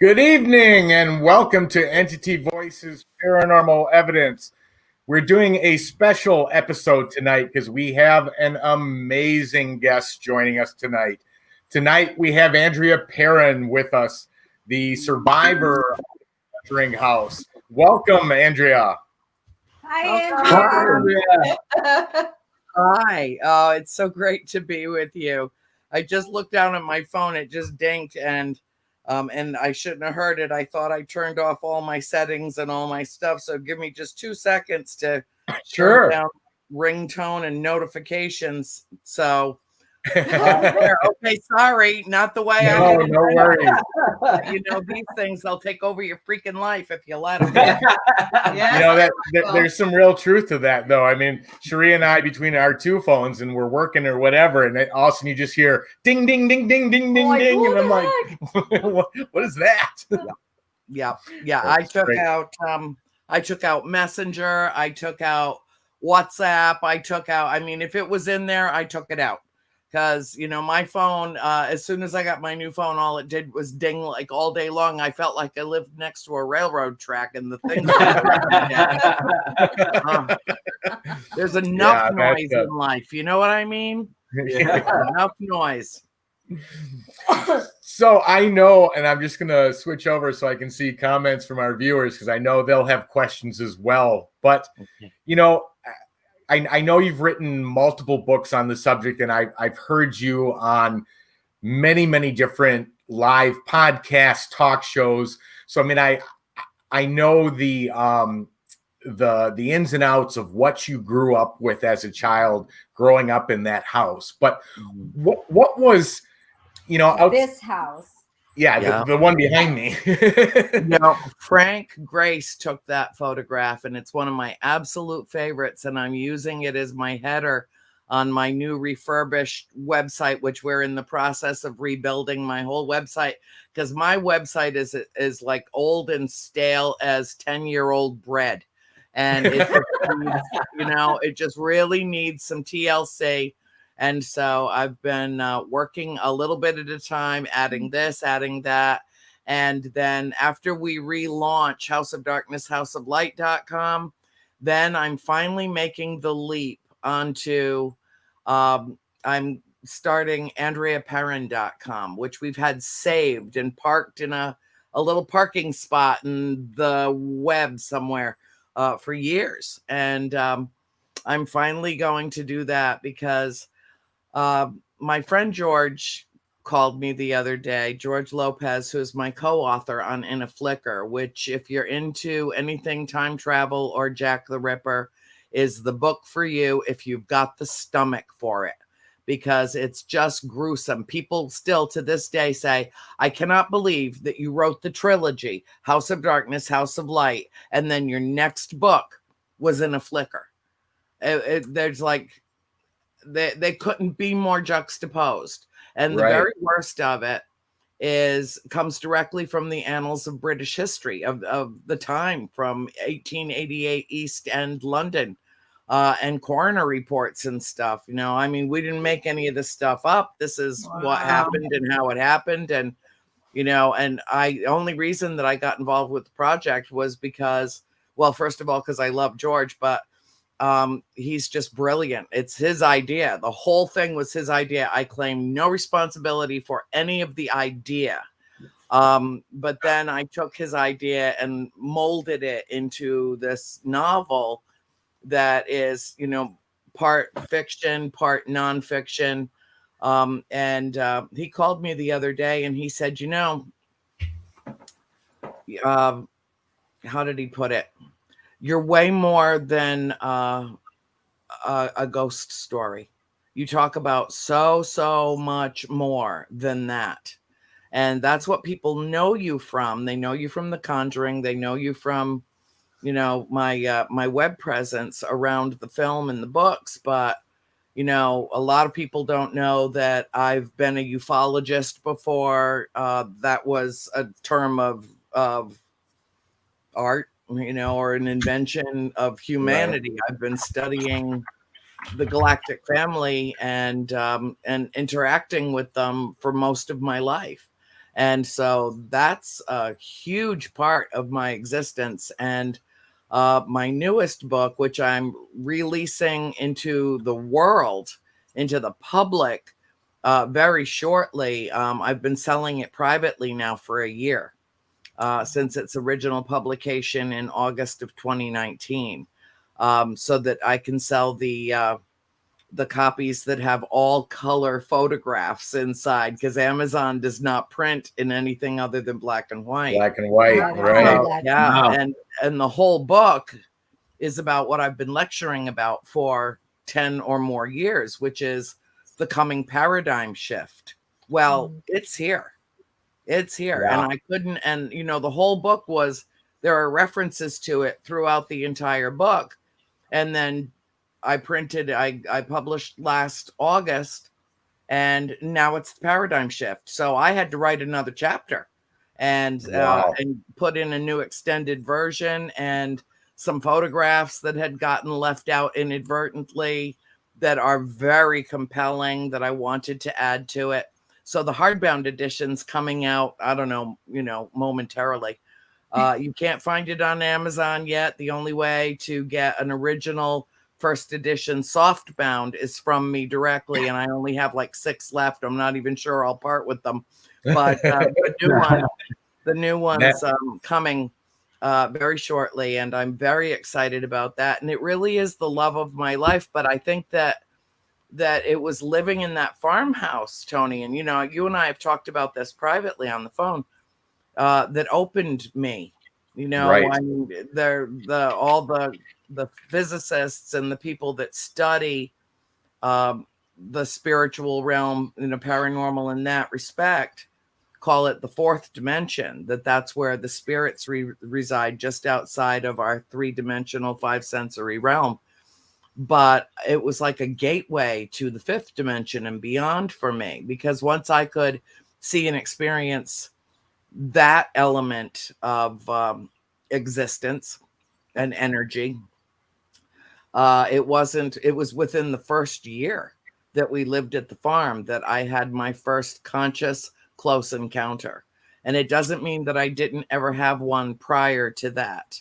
Good evening and welcome to Entity Voices Paranormal Evidence. We're doing a special episode tonight because we have an amazing guest joining us tonight. Tonight we have Andrea Perron with us, the survivor of Conjuring House. Welcome, Andrea. Hi, Andrea. Hi. It's so great to be with you. I just looked down at my phone. It just dinged, and I shouldn't have heard it. I thought I turned off all my settings and all my stuff. So give me just 2 seconds to turn down ringtone and notifications. So okay, sorry, not the way I did it. No worries. These things, they'll take over your freaking life if you let them. Yes. There's some real truth to that, though. I mean, Sheree and I, between our two phones, and we're working or whatever, and then all of a sudden you just hear ding, ding, ding, ding, ding, ding, ding, and I'm like, what is that? Yeah. I took out Messenger. I took out WhatsApp. If it was in there, I took it out. Because, my phone, as soon as I got my new phone, all it did was ding like all day long. I felt like I lived next to a railroad track and the thing. There's enough noise in life. You know what I mean? Yeah. Enough noise. So I know, and I'm just going to switch over so I can see comments from our viewers because I know they'll have questions as well. But, I know you've written multiple books on the subject, and I've heard you on many, many different live podcasts, talk shows. So, I mean, I know the ins and outs of what you grew up with as a child growing up in that house. But what was, this house? Yeah. The one behind me. Frank Grace took that photograph, and it's one of my absolute favorites, and I'm using it as my header on my new refurbished website, which we're in the process of rebuilding my whole website, because my website is like old and stale as 10-year-old bread, and it it just really needs some TLC. And so I've been working a little bit at a time, adding this, adding that. And then after we relaunch House of Darkness, houseoflight.com, then I'm finally making the leap onto, I'm starting AndreaPerron.com, which we've had saved and parked in a little parking spot in the web somewhere for years. And I'm finally going to do that because my friend George called me the other day, George Lopez, who's my co-author on In a Flicker, which, if you're into anything time travel or Jack the Ripper, is the book for you if you've got the stomach for it, because it's just gruesome. People still to this day say, I cannot believe that you wrote the trilogy, House of Darkness, House of Light, and then your next book was In a Flicker. There's like, they couldn't be more juxtaposed. And the very worst of it comes directly from the annals of British history of the time, from 1888 East End London, and coroner reports and stuff. We didn't make any of this stuff up. This is what happened and how it happened. And, the only reason that I got involved with the project was because, well, first of all, because I love George, but he's just brilliant. It's his idea. The whole thing was his idea. I claim no responsibility for any of the idea. But then I took his idea and molded it into this novel that is, part fiction, part nonfiction. And he called me the other day and he said, how did he put it? You're way more than a ghost story. You talk about so much more than that. And that's what people know you from. They know you from The Conjuring. They know you from, my web presence around the film and the books. But, a lot of people don't know that I've been a ufologist before. That was a term of art, or an invention of humanity. I've been studying the galactic family and interacting with them for most of my life. And so that's a huge part of my existence. And my newest book, which I'm releasing into the world, into the public very shortly. I've been selling it privately now for a year since its original publication in August of 2019, so that I can sell the copies that have all color photographs inside, because Amazon does not print in anything other than black and white. Black and white, right? So, yeah, and the whole book is about what I've been lecturing about for 10 or more years, which is the coming paradigm shift. Well, it's here. It's here. Yeah. And I couldn't, and the whole book there are references to it throughout the entire book. And then I published last August, and now it's the paradigm shift. So I had to write another chapter and put in a new extended version and some photographs that had gotten left out inadvertently that are very compelling that I wanted to add to it. So the hardbound edition's coming out, I don't know, momentarily. You can't find it on Amazon yet. The only way to get an original first edition softbound is from me directly, and I only have like 6 left. I'm not even sure I'll part with them. But the new one's coming very shortly, and I'm very excited about that. And it really is the love of my life. But I think that it was living in that farmhouse, Tony, and you and I have talked about this privately on the phone, that opened me. Right. I mean, all the physicists and the people that study the spiritual realm, paranormal in that respect, call it the 4th dimension, that's where the spirits reside, just outside of our 3-dimensional 5-sensory realm. But it was like a gateway to the 5th dimension and beyond for me, because once I could see and experience that element of existence and energy, it was within the first year that we lived at the farm that I had my first conscious close encounter. And it doesn't mean that I didn't ever have one prior to that.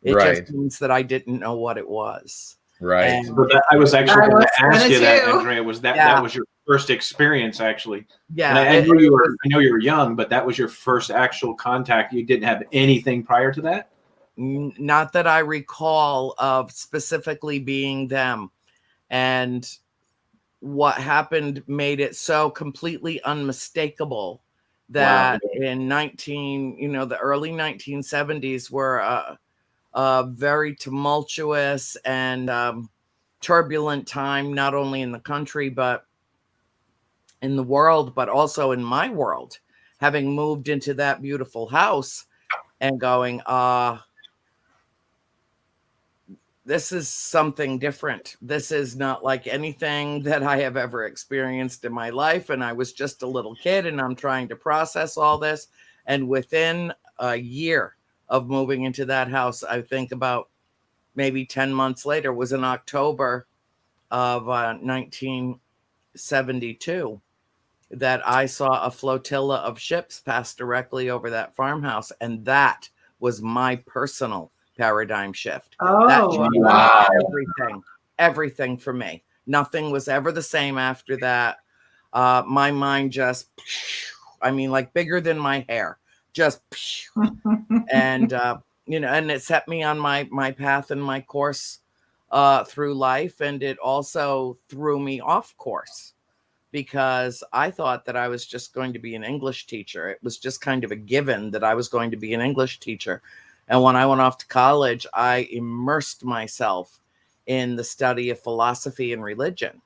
It just means that I didn't know what it was. Right. And I was actually going to ask you that, Andrea. Was that was your first experience, actually? Yeah. And I know you were young, but that was your first actual contact. You didn't have anything prior to that? Not that I recall of specifically being them. And what happened made it so completely unmistakable that in the early 1970s were a very tumultuous and turbulent time, not only in the country, but in the world, but also in my world, having moved into that beautiful house and going, this is something different. This is not like anything that I have ever experienced in my life. And I was just a little kid, and I'm trying to process all this. And within a year of moving into that house, I think about maybe 10 months later, was in October of 1972, that I saw a flotilla of ships pass directly over that farmhouse. And that was my personal paradigm shift. That changed everything for me. Nothing was ever the same after that. My mind just, like bigger than my hair, just, and and it set me on my path and my course through life. And it also threw me off course, because I thought that I was just going to be an English teacher. It was just kind of a given that I was going to be an English teacher. And when I went off to college, I immersed myself in the study of philosophy and religion.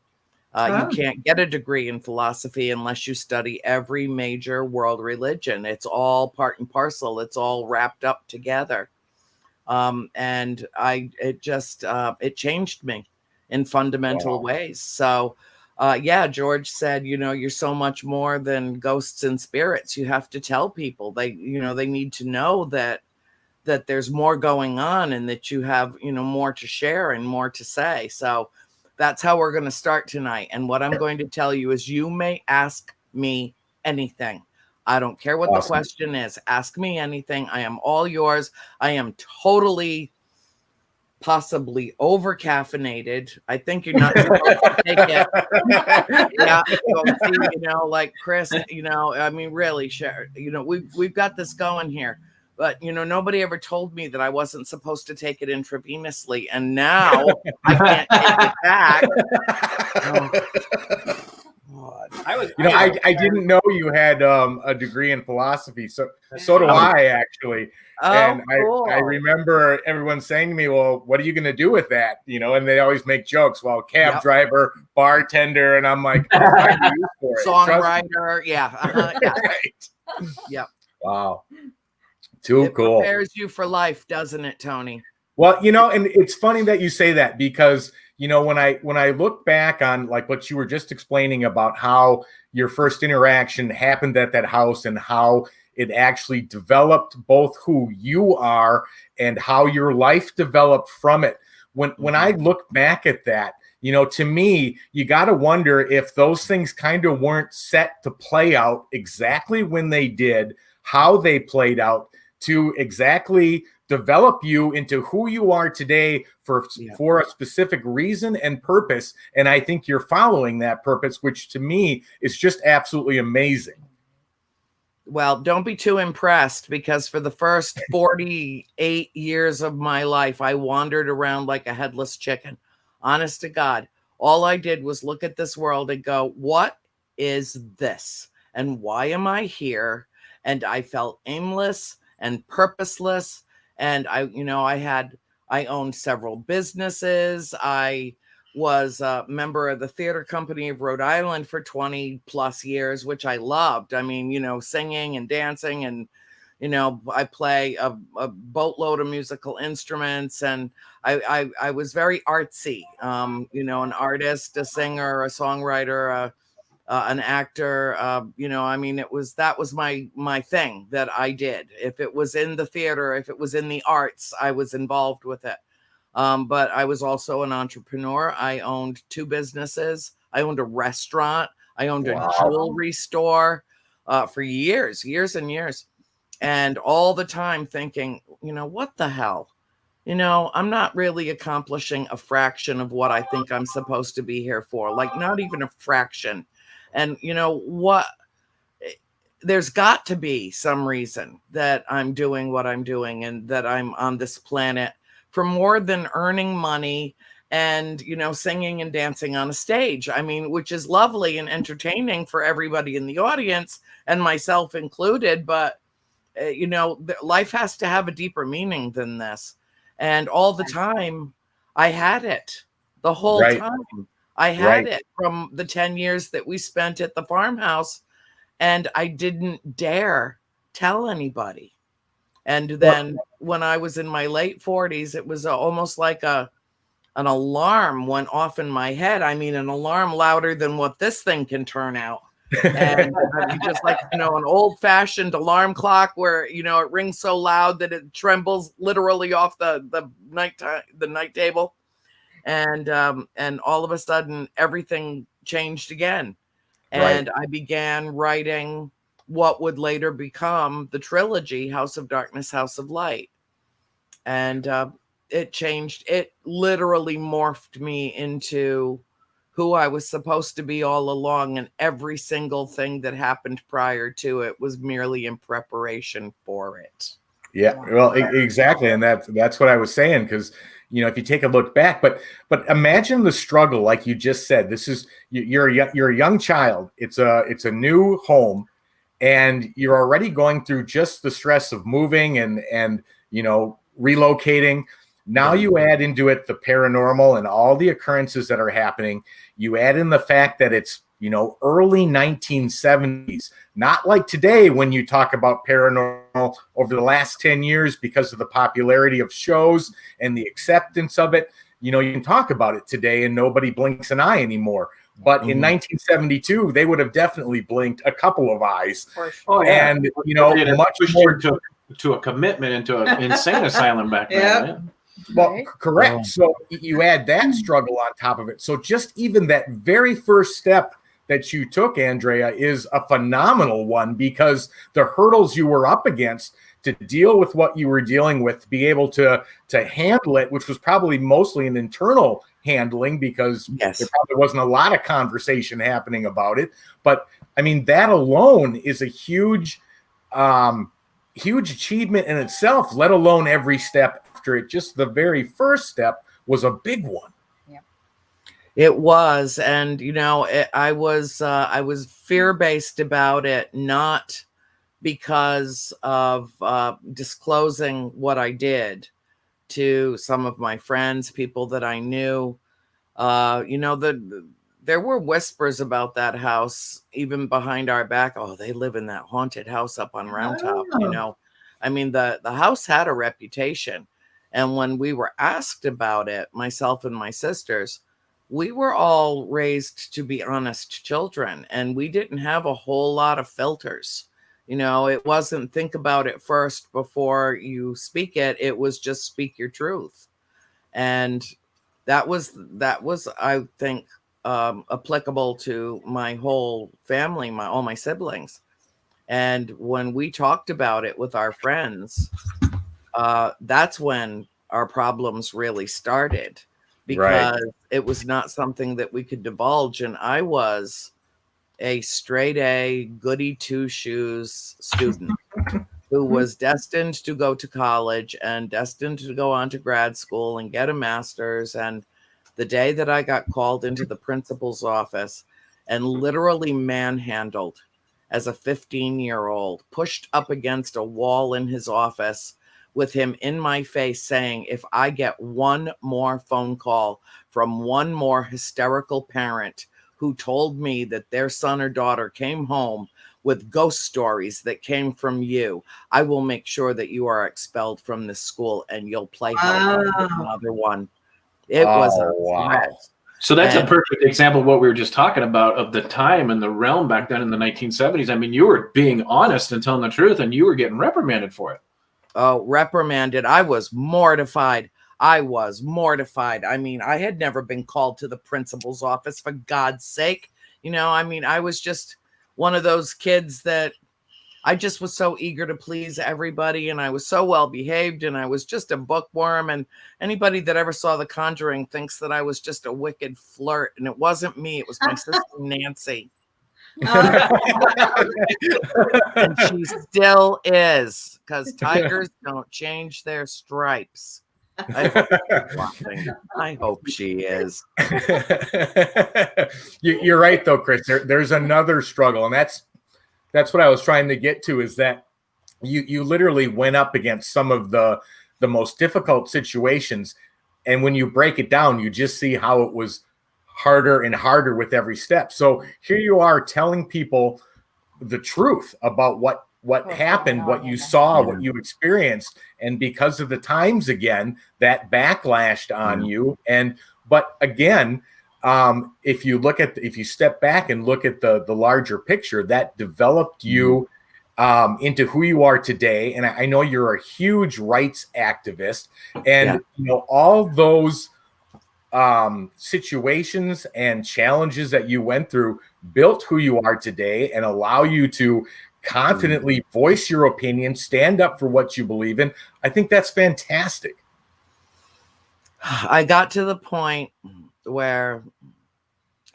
You can't get a degree in philosophy unless you study every major world religion. It's all part and parcel. It's all wrapped up together. And it changed me in fundamental ways. So, George said, you're so much more than ghosts and spirits. You have to tell people. They need to know that there's more going on, and that you have, more to share and more to say. So that's how we're going to start tonight. And what I'm going to tell you is, you may ask me anything. I don't care what the question is. Ask me anything. I am all yours. I am totally, possibly over caffeinated. I think you're not supposed to take it. Yeah. So, see, you know, like Chris, you know, I mean, really, you know, we've got this going here. But, you know, nobody ever told me that I wasn't supposed to take it intravenously. And now I can't take it back. Oh, I didn't know you had a degree in philosophy. So do I, actually. And cool. I remember everyone saying to me, well, what are you going to do with that? You know, and they always make jokes. Well, cab driver, bartender. And I'm like, I'll find a use for it. Songwriter. Yeah. Yeah. Right. Yep. Wow. Too it cool. Prepares you for life, doesn't it, Tony? Well, you know, and it's funny that you say that, because, you know, when I look back on like what you were just explaining about how your first interaction happened at that house and how it actually developed both who you are and how your life developed from it. When I look back at that, you know, to me, you got to wonder if those things kind of weren't set to play out exactly when they did, how they played out, to exactly develop you into who you are today for a specific reason and purpose. And I think you're following that purpose, which to me is just absolutely amazing. Well, don't be too impressed, because for the first 48 years of my life, I wandered around like a headless chicken. Honest to God, all I did was look at this world and go, what is this? And why am I here? And I felt aimless and purposeless. And I owned several businesses. I was a member of the Theater Company of Rhode Island for 20 plus years, which I loved. I mean, you know, singing and dancing, and, you know, I play a boatload of musical instruments, and I was very artsy, you know, an artist, a singer, a songwriter, an actor, you know, I mean, that was my thing that I did. If it was in the theater, if it was in the arts, I was involved with it. But I was also an entrepreneur. I owned 2 businesses. I owned a restaurant. I owned a jewelry store for years and years. And all the time thinking, you know, what the hell? You know, I'm not really accomplishing a fraction of what I think I'm supposed to be here for. Like, not even a fraction. And you know what? There's got to be some reason that I'm doing what I'm doing, and that I'm on this planet for more than earning money and, you know, singing and dancing on a stage. I mean, which is lovely and entertaining for everybody in the audience, and myself included. But, you know, life has to have a deeper meaning than this. And all the time I had it, the whole time. I had it from the 10 years that we spent at the farmhouse, and I didn't dare tell anybody. And then when I was in my late 40s, it was almost like an alarm went off in my head. I mean, an alarm louder than what this thing can turn out. And just like, you know, an old fashioned alarm clock where, you know, it rings so loud that it trembles literally off the night table. And all of a sudden everything changed again. And I began writing what would later become the trilogy, House of Darkness, House of Light. And it changed. It literally morphed me into who I was supposed to be all along. And every single thing that happened prior to it was merely in preparation for it. Yeah, well, exactly. And that's what I was saying, because, you know, if you take a look back, but imagine the struggle, like you just said. This is, you're a young child. It's a new home, and you're already going through just the stress of moving and you know, relocating. Now you add into it the paranormal and all the occurrences that are happening. You add in the fact that it's, you know, early 1970s, not like today when you talk about paranormal over the last 10 years because of the popularity of shows and the acceptance of it. You know, you can talk about it today and nobody blinks an eye anymore. But in 1972, they would have definitely blinked a couple of eyes. Oh, yeah. And, you know, much more to a commitment into an insane asylum back then. Yeah. Well, correct. So you add that struggle on top of it. So just even that very first step that you took, Andrea, is a phenomenal one, because the hurdles you were up against to deal with what you were dealing with, to be able to handle it, which was probably mostly an internal handling, because there probably wasn't a lot of conversation happening about it. But I mean, that alone is a huge achievement in itself, let alone every step after it. Just the very first step was a big one. It was, and I was fear-based about it, not because of disclosing what I did to some of my friends, people that I knew. There were whispers about that house, even behind our back. Oh, they live in that haunted house up on Round Top. I mean, the house had a reputation, and when we were asked about it, myself and my sisters, we were all raised to be honest children, and we didn't have a whole lot of filters. It wasn't think about it first before you speak it. It was just speak your truth. And that was, I think, applicable to my whole family, all my siblings. And when we talked about it with our friends, that's when our problems really started, because it was not something that we could divulge. And I was a straight A, goody two shoes student who was destined to go to college and destined to go on to grad school and get a master's. And the day that I got called into the principal's office and literally manhandled as a 15-year-old, pushed up against a wall in his office with him in my face saying, if I get one more phone call from one more hysterical parent who told me that their son or daughter came home with ghost stories that came from you, I will make sure that you are expelled from this school and you'll play hellfire with another one. It was a threat. So that's a perfect example of what we were just talking about, of the time and the realm back then in the 1970s. I mean, you were being honest and telling the truth, and you were getting reprimanded for it. Oh, reprimanded. I was mortified. I mean, I had never been called to the principal's office, for God's sake. I mean, I was just one of those kids that I just was so eager to please everybody, and I was so well behaved, and I was just a bookworm. And anybody that ever saw The Conjuring thinks that I was just a wicked flirt, and it wasn't me. It was my sister Nancy. And she still is, because tigers don't change their stripes. I hope she is. You're right, though, Chris. There's another struggle, and that's what I was trying to get to, is that you literally went up against some of the most difficult situations, and when you break it down, you just see how it was harder and harder with every step. So here you are telling people the truth about what happened, what you saw, what you experienced, and because of the times, again, that backlashed on you. But again, if you step back and look at the larger picture, that developed you into who you are today. And I know you're a huge rights activist, and all those situations and challenges that you went through built who you are today and allow you to confidently voice your opinion, stand up for what you believe in. I think that's fantastic. I got to the point where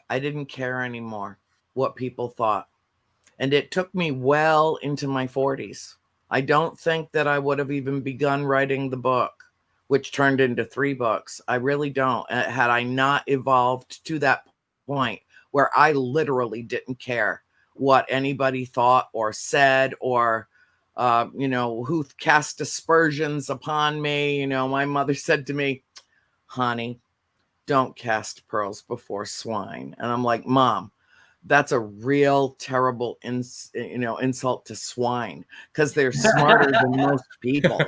I didn't care anymore what people thought. And it took me well into my 40s. I don't think that I would have even begun writing the book, which turned into 3 books. I really don't. Had I not evolved to that point where I literally didn't care what anybody thought or said, or, who cast aspersions upon me. My mother said to me, honey, don't cast pearls before swine. And I'm like, Mom, that's a real terrible insult to swine, because they're smarter than most people.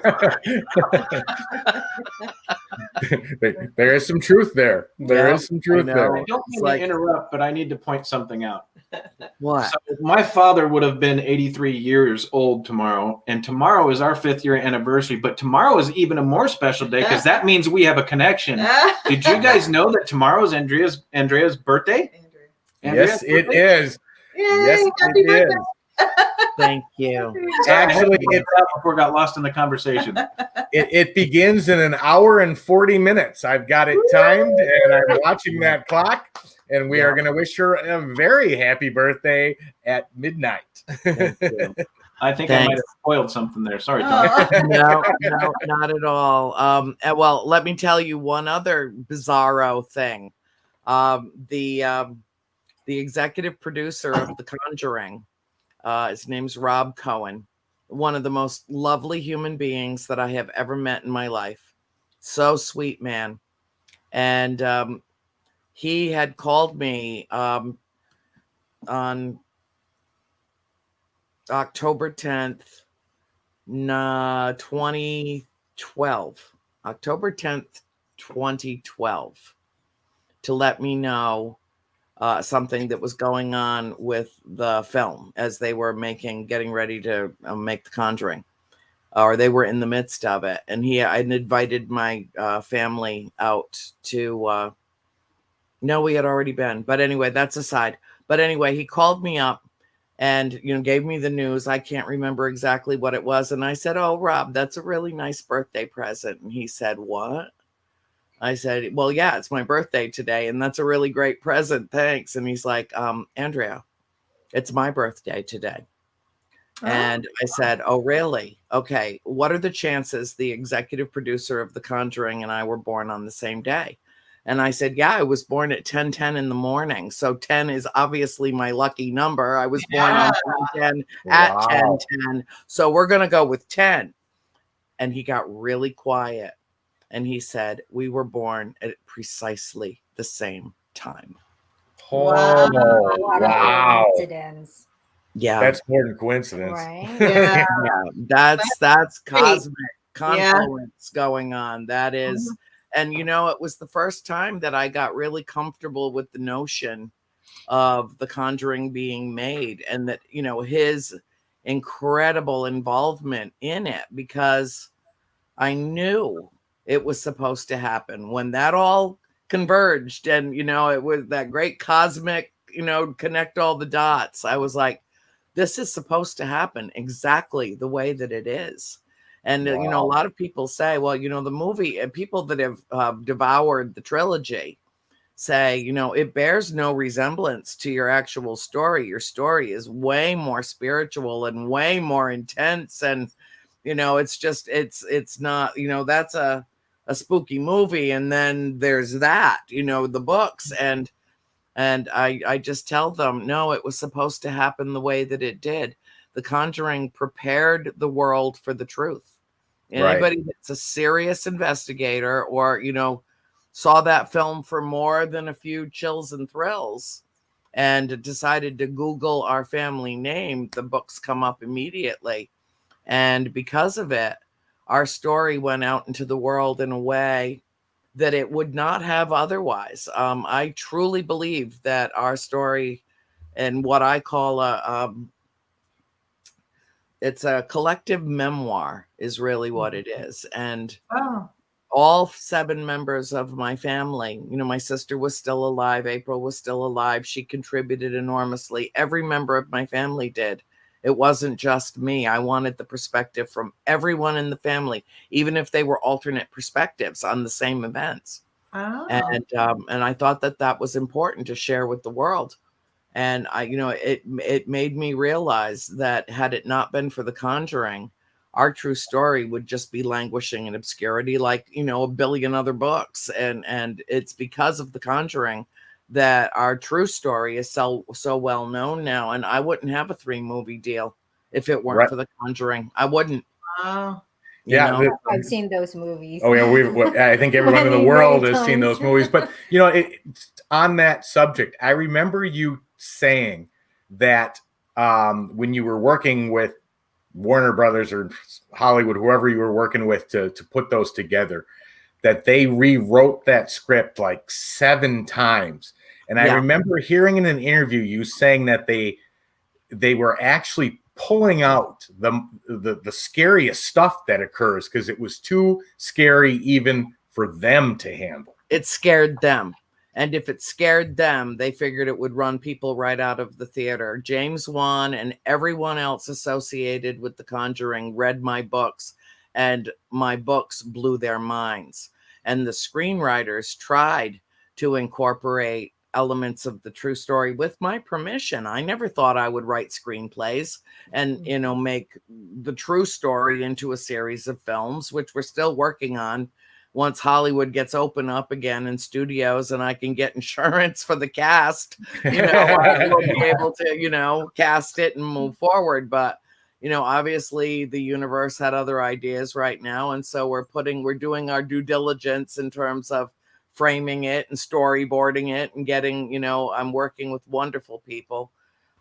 There is some truth there. There is some truth there. I don't mean to interrupt, but I need to point something out. What? So my father would have been 83 years old tomorrow, and tomorrow is our 5th year anniversary. But tomorrow is even a more special day, because that means we have a connection. Did you guys know that tomorrow is Andrea's birthday? Yes, it is. Yay, Yes, happy it birthday. is. Thank you. Actually, before got lost in the conversation. It begins in an hour and 40 minutes. I've got it timed, and I'm watching that clock. And we are going to wish her a very happy birthday at midnight. Thank you. I think I might have spoiled something there. Sorry, Tom. No, not at all. Well, let me tell you one other bizarro thing. The executive producer of The Conjuring, his name's Rob Cohen, one of the most lovely human beings that I have ever met in my life. So sweet, man. And he had called me on October 10th, 2012. October 10th, 2012, to let me know something that was going on with the film as they were getting ready to make The Conjuring, or they were in the midst of it. And I invited my family out to, no, we had already been, but anyway, that's aside. But anyway, he called me up and, gave me the news. I can't remember exactly what it was. And I said, "Oh, Rob, that's a really nice birthday present." And he said, "What?" I said, "Well, yeah, it's my birthday today, and that's a really great present. Thanks." And he's like, "Andrea, it's my birthday today." And I said, "Oh, really? Okay. What are the chances the executive producer of The Conjuring and I were born on the same day?" And I said, "Yeah, I was born at 10:10 in the morning. So 10 is obviously my lucky number. I was born on 10:10 at 10:10. So we're going to go with 10. And he got really quiet. And he said, "We were born at precisely the same time." Wow. Coincidence. Yeah. That's more than coincidence. Right? Yeah. That's cosmic confluence going on. That is, and it was the first time that I got really comfortable with the notion of The Conjuring being made, and that, his incredible involvement in it, because I knew it was supposed to happen when that all converged, and it was that great cosmic, connect all the dots. I was like, this is supposed to happen exactly the way that it is. And a lot of people say, well, the movie, and people that have devoured the trilogy say, it bears no resemblance to your actual story. Your story is way more spiritual and way more intense, and it's not, that's a spooky movie, and then there's that, the books, and I just tell them, no, it was supposed to happen the way that it did. The Conjuring prepared the world for the truth. Anybody that's a serious investigator, or saw that film for more than a few chills and thrills and decided to Google our family name, the books come up immediately. And because of it, our story went out into the world in a way that it would not have otherwise. I truly believe that our story, and what I call it's a collective memoir, is really what it is. And all 7 members of my family, my sister was still alive. April was still alive. She contributed enormously. Every member of my family did. It wasn't just me. I wanted the perspective from everyone in the family, even if they were alternate perspectives on the same events. And I thought that was important to share with the world. And it made me realize that had it not been for The Conjuring, our true story would just be languishing in obscurity, like, a billion other books. And it's because of The Conjuring that our true story is so well known now. And I wouldn't have a 3-movie deal if it weren't for The Conjuring. I wouldn't. Yeah, I've seen those movies. Oh yeah, I think everyone in the world has seen those movies. But on that subject, I remember you saying that when you were working with Warner Brothers or Hollywood, whoever you were working with to put those together, that they rewrote that script like 7 times. And I remember hearing in an interview you saying that they were actually pulling out the scariest stuff that occurs because it was too scary even for them to handle. It scared them. And if it scared them, they figured it would run people right out of the theater. James Wan and everyone else associated with The Conjuring read my books, and my books blew their minds. And the screenwriters tried to incorporate elements of the true story with my permission. I never thought I would write screenplays and, make the true story into a series of films, which we're still working on. Once Hollywood gets open up again in studios and I can get insurance for the cast, I will be able to, cast it and move forward. But, obviously the universe had other ideas right now. And so we're doing our due diligence in terms of framing it and storyboarding it and getting, I'm working with wonderful people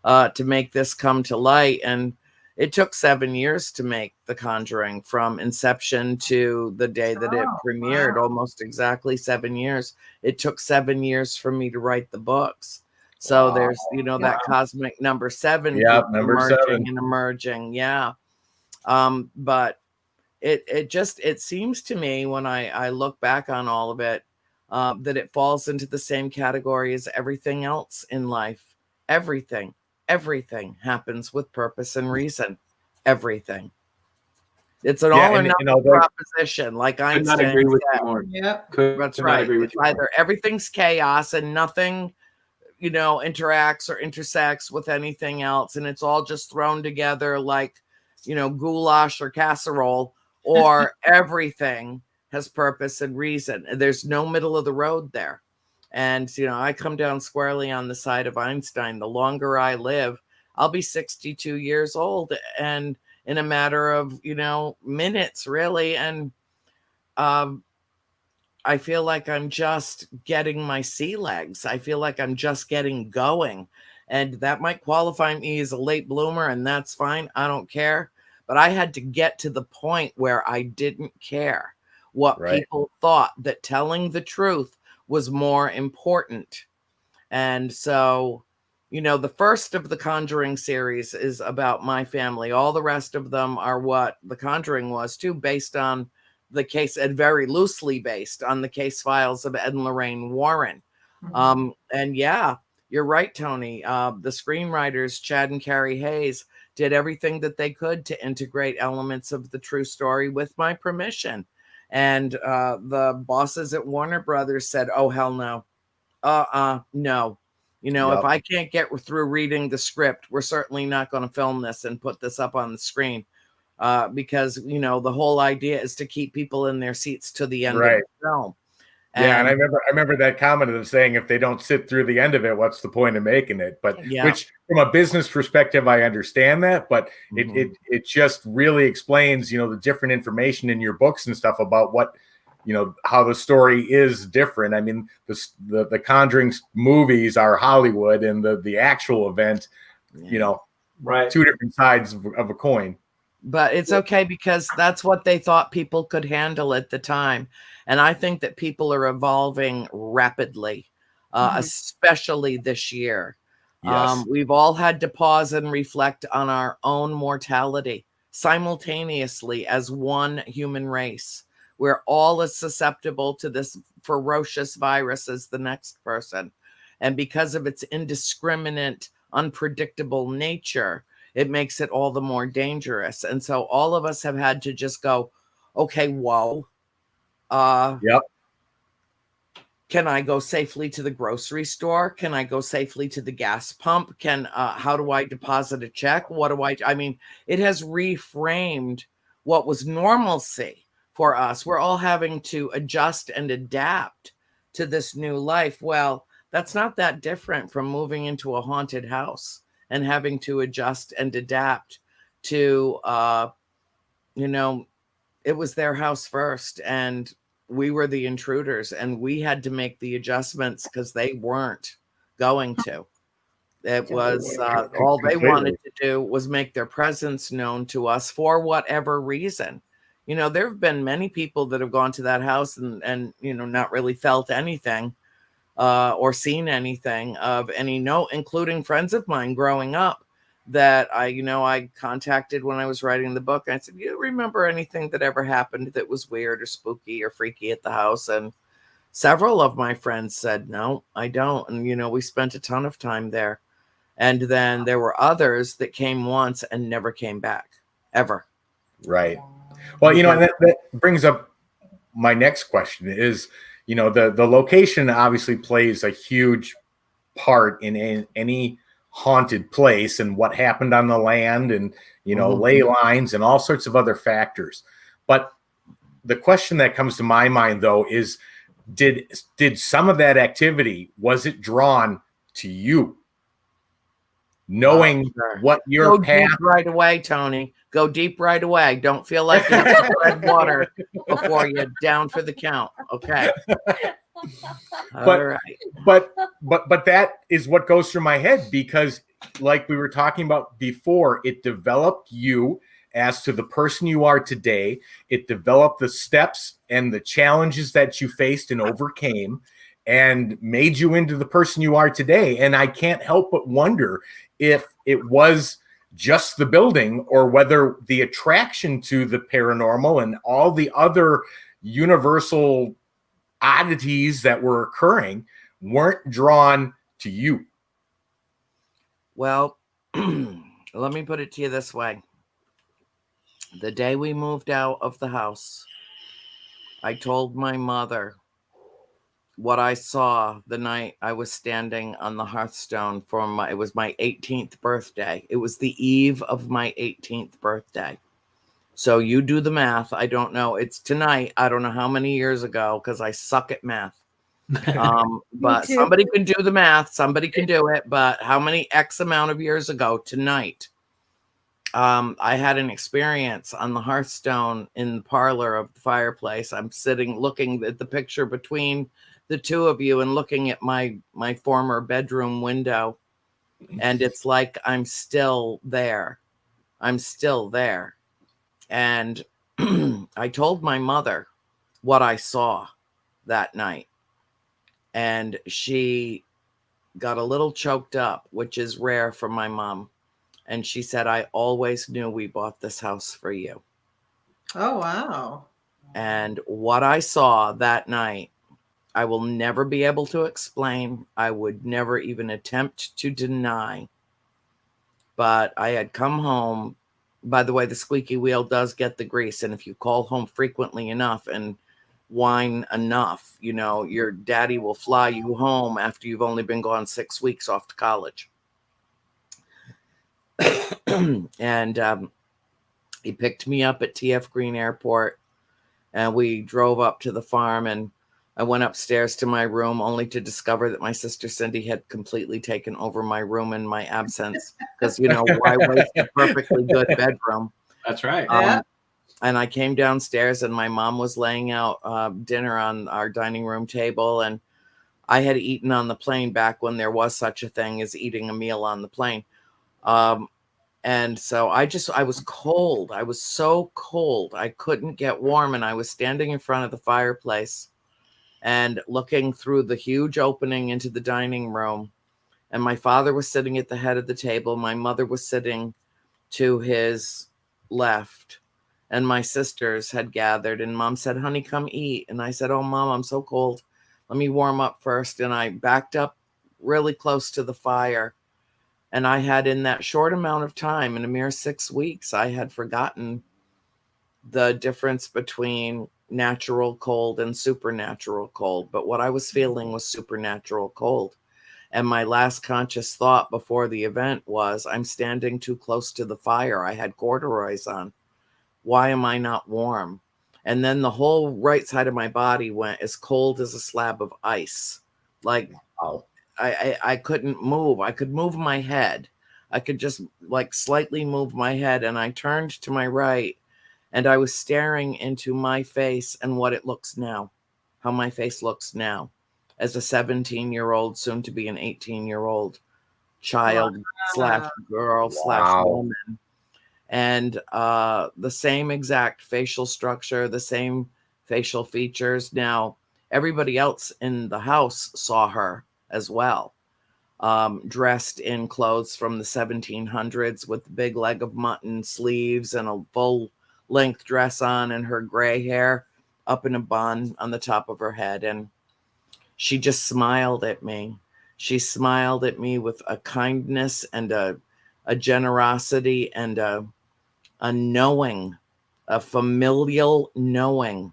to make this come to light. And it took 7 years to make The Conjuring, from inception to the day that it premiered. Wow. Almost exactly 7 years. It took 7 years for me to write the books. So there's, that cosmic number 7. Yeah, number 7. And emerging. Yeah. But it seems to me when I look back on all of it, that it falls into the same category as everything else in life. Everything happens with purpose and reason. Everything. It's an all or nothing proposition, like Einstein said. Yeah, that's right. It's either everything's chaos and nothing, interacts or intersects with anything else, and it's all just thrown together like, goulash or casserole, or everything has purpose and reason. There's no middle of the road there. And, I come down squarely on the side of Einstein. The longer I live, I'll be 62 years old, and in a matter of, minutes, really. And I feel like I'm just getting my sea legs. I feel like I'm just getting going. And that might qualify me as a late bloomer, and that's fine. I don't care. But I had to get to the point where I didn't care what people thought, that telling the truth was more important. And so, the first of the Conjuring series is about my family. All the rest of them are what The Conjuring was too, based on the case, and very loosely based on the case files of Ed and Lorraine Warren. Mm-hmm. And yeah, you're right, Tony. The screenwriters, Chad and Carrie Hayes, did everything that they could to integrate elements of the true story with my permission. And the bosses at Warner Brothers said, oh, hell no. No. If I can't get through reading the script, we're certainly not going to film this and put this up on the screen. Because, the whole idea is to keep people in their seats to the end of the film. And I remember that comment of saying, if they don't sit through the end of it, what's the point of making it? But which, from a business perspective, I understand that, but it just really explains, the different information in your books and stuff about what, how the story is different. I mean, the Conjuring movies are Hollywood, and the actual event, two different sides of a coin. But it's okay, because that's what they thought people could handle at the time. And I think that people are evolving rapidly, especially this year. Yes. We've all had to pause and reflect on our own mortality simultaneously as one human race. We're all as susceptible to this ferocious virus as the next person. And because of its indiscriminate, unpredictable nature, it makes it all the more dangerous. And so all of us have had to just go, okay, whoa. Can I go safely to the grocery store? Can I go safely to the gas pump? How do I deposit a check? I mean, it has reframed what was normalcy for us. We're all having to adjust and adapt to this new life. Well, that's not that different from moving into a haunted house and having to adjust and adapt to, it was their house first, and we were the intruders, and we had to make the adjustments because they weren't going to. It was all they wanted to do was make their presence known to us for whatever reason. There have been many people that have gone to that house and not really felt anything or seen anything of any note, including friends of mine growing up that I contacted when I was writing the book. I said, you remember anything that ever happened that was weird or spooky or freaky at the house? And several of my friends said, no, I don't. And, we spent a ton of time there. And then there were others that came once and never came back, ever. Right. Well, and that brings up my next question is, the location obviously plays a huge part in any haunted place and what happened on the land and, ley lines and all sorts of other factors. But the question that comes to my mind, though, is did some of that activity, was it drawn to you? Knowing what your path... Deep right away, Tony. Go deep right away. Don't feel like you have to tread water before you're down for the count. Okay. All right. But that is what goes through my head, because like we were talking about before, it developed you as to the person you are today. It developed the steps and the challenges that you faced and overcame and made you into the person you are today. And I can't help but wonder if it was just the building or whether the attraction to the paranormal and all the other universal oddities that were occurring weren't drawn to you. Well, let me put it to you this way. The day we moved out of the house, I told my mother what I saw the night I was standing on the hearthstone it was my 18th birthday. It was the eve of my 18th birthday. So you do the math. I don't know. It's tonight. I don't know how many years ago, because I suck at math. But somebody can do the math. Somebody can do it. But how many X amount of years ago tonight? I had an experience on the hearthstone in the parlor of the fireplace. I'm sitting looking at the picture between the two of you and looking at my former bedroom window. And it's like I'm still there. I'm still there. And I told my mother what I saw that night. And she got a little choked up, which is rare for my mom. And she said, I always knew we bought this house for you. Oh, wow. And what I saw that night, I will never be able to explain. I would never even attempt to deny. But I had come home. By the way, the squeaky wheel does get the grease. And if you call home frequently enough and whine enough, your daddy will fly you home after you've only been gone 6 weeks off to college. And he picked me up at TF Green Airport, and we drove up to the farm, and I went upstairs to my room only to discover that my sister Cindy had completely taken over my room in my absence, because why waste a perfectly good bedroom? That's right. And I came downstairs, and my mom was laying out dinner on our dining room table, and I had eaten on the plane back when there was such a thing as eating a meal on the plane. And so I was cold. I was so cold. I couldn't get warm. And I was standing in front of the fireplace and looking through the huge opening into the dining room. And my father was sitting at the head of the table. My mother was sitting to his left. And my sisters had gathered. And Mom said, honey, come eat. And I said, oh, Mom, I'm so cold. Let me warm up first. And I backed up really close to the fire. And I had, in that short amount of time, in a mere 6 weeks, I had forgotten the difference between natural cold and supernatural cold. But what I was feeling was supernatural cold. And my last conscious thought before the event was, I'm standing too close to the fire. I had corduroys on. Why am I not warm? And then the whole right side of my body went as cold as a slab of ice. Like, wow. I couldn't move. I could move my head. I could just slightly move my head. And I turned to my right, and I was staring into my face and what it looks now, how my face looks now as a 17-year-old, soon to be an 18-year-old child slash girl slash woman. And the same exact facial structure, the same facial features. Now, everybody else in the house saw her as well, dressed in clothes from the 1700s with a big leg of mutton, sleeves, and a full-length dress on, and her gray hair up in a bun on the top of her head. And she just smiled at me. She smiled at me with a kindness and a generosity and a knowing, a familial knowing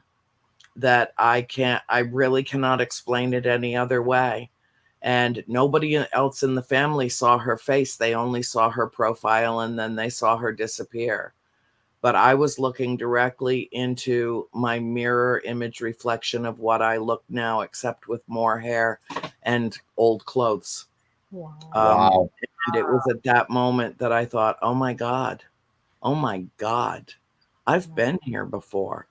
that I really cannot explain it any other way. And nobody else in the family saw her face. They only saw her profile, and then they saw her disappear. But I was looking directly into my mirror image reflection of what I look now, except with more hair and old clothes. Wow. And it was at that moment that I thought, oh my God, I've been here before.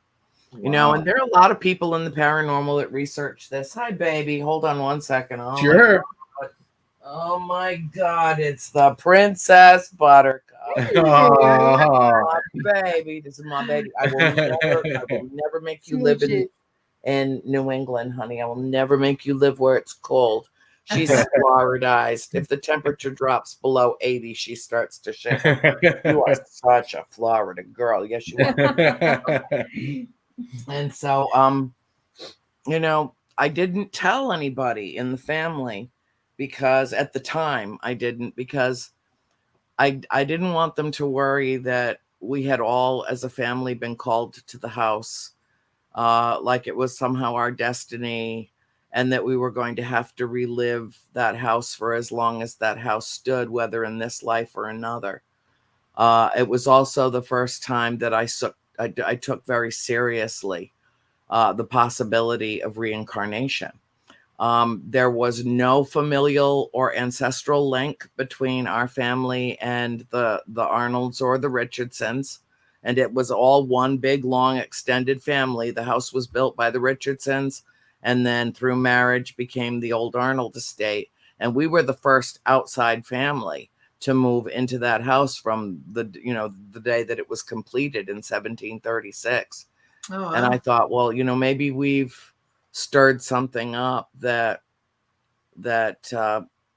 You know, and there are a lot of people in the paranormal that research this. Hi, baby. Hold on one second. Oh, Sure. Oh my God, it's the Princess Buttercup. Oh. Baby, this is my baby. I will never make you live in New England, honey. I will never make you live where it's cold. She's Floridized. If the temperature drops below 80, she starts to shiver. You are such a Florida girl. Yes, you are. And so, you know, I didn't tell anybody in the family because at the time I didn't, because I didn't want them to worry that we had all as a family been called to the house, like it was somehow our destiny, and that we were going to have to relive that house for as long as that house stood, whether in this life or another. It was also the first time that I took very seriously the possibility of reincarnation. There was no familial or ancestral link between our family and the Arnolds or the Richardsons. And it was all one big, long, extended family. The house was built by the Richardsons, and then through marriage became the old Arnold estate. And we were the first outside family to move into that house from the day that it was completed in 1736. Oh, wow. And I thought, well, you know, maybe we've stirred something up that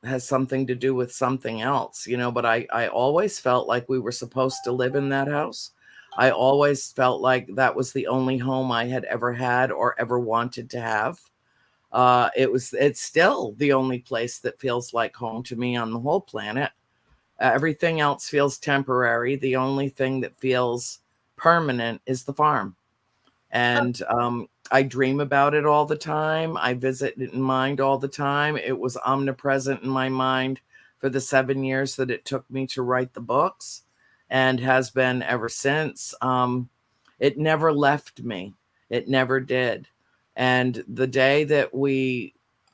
has something to do with something else, you know. But I always felt like we were supposed to live in that house. I always felt like that was the only home I had ever had or ever wanted to have. It's still the only place that feels like home to me on the whole planet. Everything else feels temporary. The only thing that feels permanent is the farm. And I dream about it all the time. I visit it in mind all the time. It was omnipresent in my mind for the 7 years that it took me to write the books, and has been ever since. It never left me. It never did. And the day that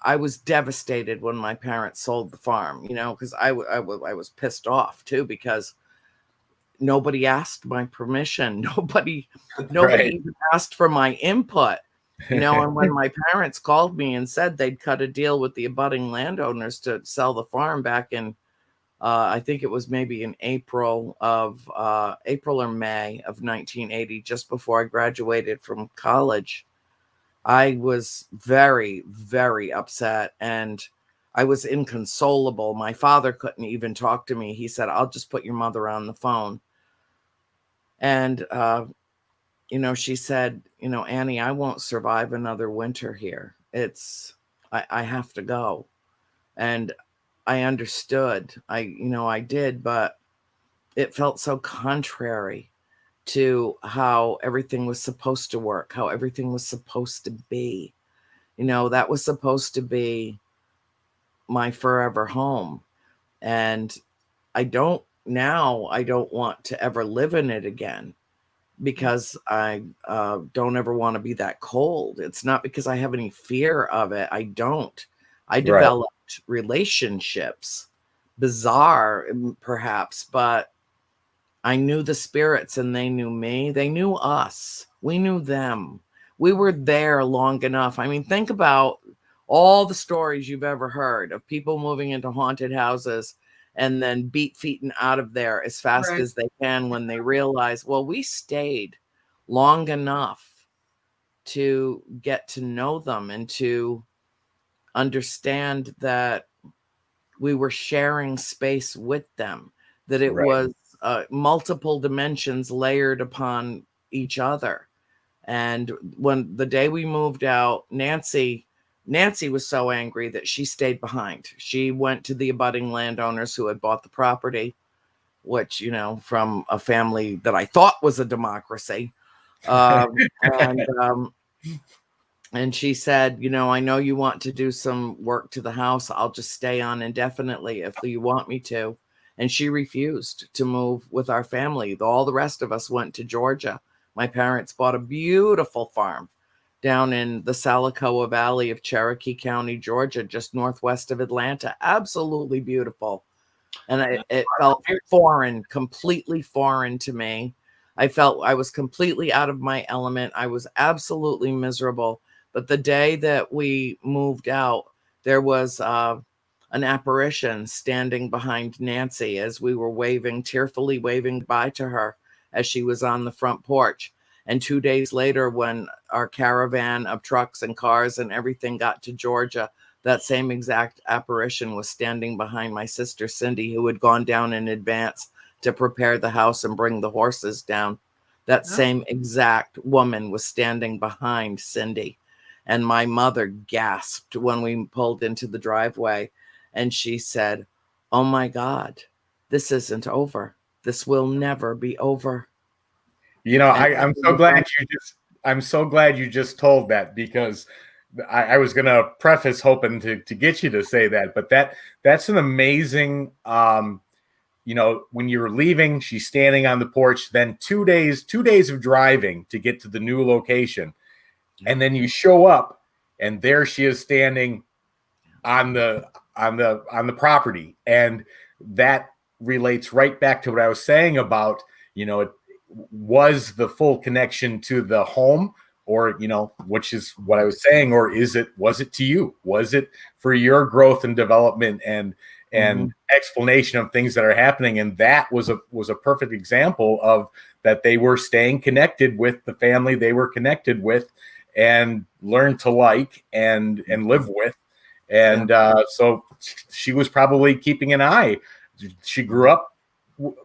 I was devastated when my parents sold the farm, you know, because I was pissed off too, because nobody asked my permission. Nobody even asked for my input, you know. And when my parents called me and said they'd cut a deal with the abutting landowners to sell the farm back in, I think it was maybe in April or May of 1980, just before I graduated from college, I was very, very upset, and I was inconsolable. My father couldn't even talk to me. He said, I'll just put your mother on the phone. And, you know, she said, you know, Annie, I won't survive another winter here. I have to go. And I understood. I did, but it felt so contrary to how everything was supposed to work, how everything was supposed to be. You know, that was supposed to be my forever home. And I don't want to ever live in it again, because I don't ever want to be that cold. It's not because I have any fear of it. I don't. I developed relationships, bizarre perhaps, but I knew the spirits and they knew me. They knew us. We knew them. We were there long enough. I mean, think about all the stories you've ever heard of people moving into haunted houses and then beat feet out of there as fast as they can when they realize, well, we stayed long enough to get to know them and to understand that we were sharing space with them, that it was multiple dimensions layered upon each other. And when the day we moved out, Nancy Nancy was so angry that she stayed behind. She went to the abutting landowners who had bought the property, which, you know, from a family that I thought was a democracy. And she said, you know, I know you want to do some work to the house. I'll just stay on indefinitely if you want me to. And she refused to move with our family. All the rest of us went to Georgia. My parents bought a beautiful farm down in the Salicoa Valley of Cherokee County, Georgia, just northwest of Atlanta. Absolutely beautiful. And it felt foreign, completely foreign to me. I felt I was completely out of my element. I was absolutely miserable. But the day that we moved out, there was an apparition standing behind Nancy as we were tearfully waving bye to her as she was on the front porch. And 2 days later, when our caravan of trucks and cars and everything got to Georgia, that same exact apparition was standing behind my sister, Cindy, who had gone down in advance to prepare the house and bring the horses down. That same exact woman was standing behind Cindy. And my mother gasped when we pulled into the driveway. And she said, oh, my God, this isn't over. This will never be over. You know, I'm so glad you just told that, because I was going to preface hoping to get you to say that. But that's an amazing, you know, when you're leaving, she's standing on the porch, then 2 days of driving to get to the new location. And then you show up and there she is standing on the property. And that relates right back to what I was saying about, you know, it was the full connection to the home, or, you know, which is what I was saying, or was it to you? Was it for your growth and development and explanation of things that are happening? And that was a perfect example of that. They were staying connected with the family they were connected with and learned to like and live with. And so she was probably keeping an eye. She grew up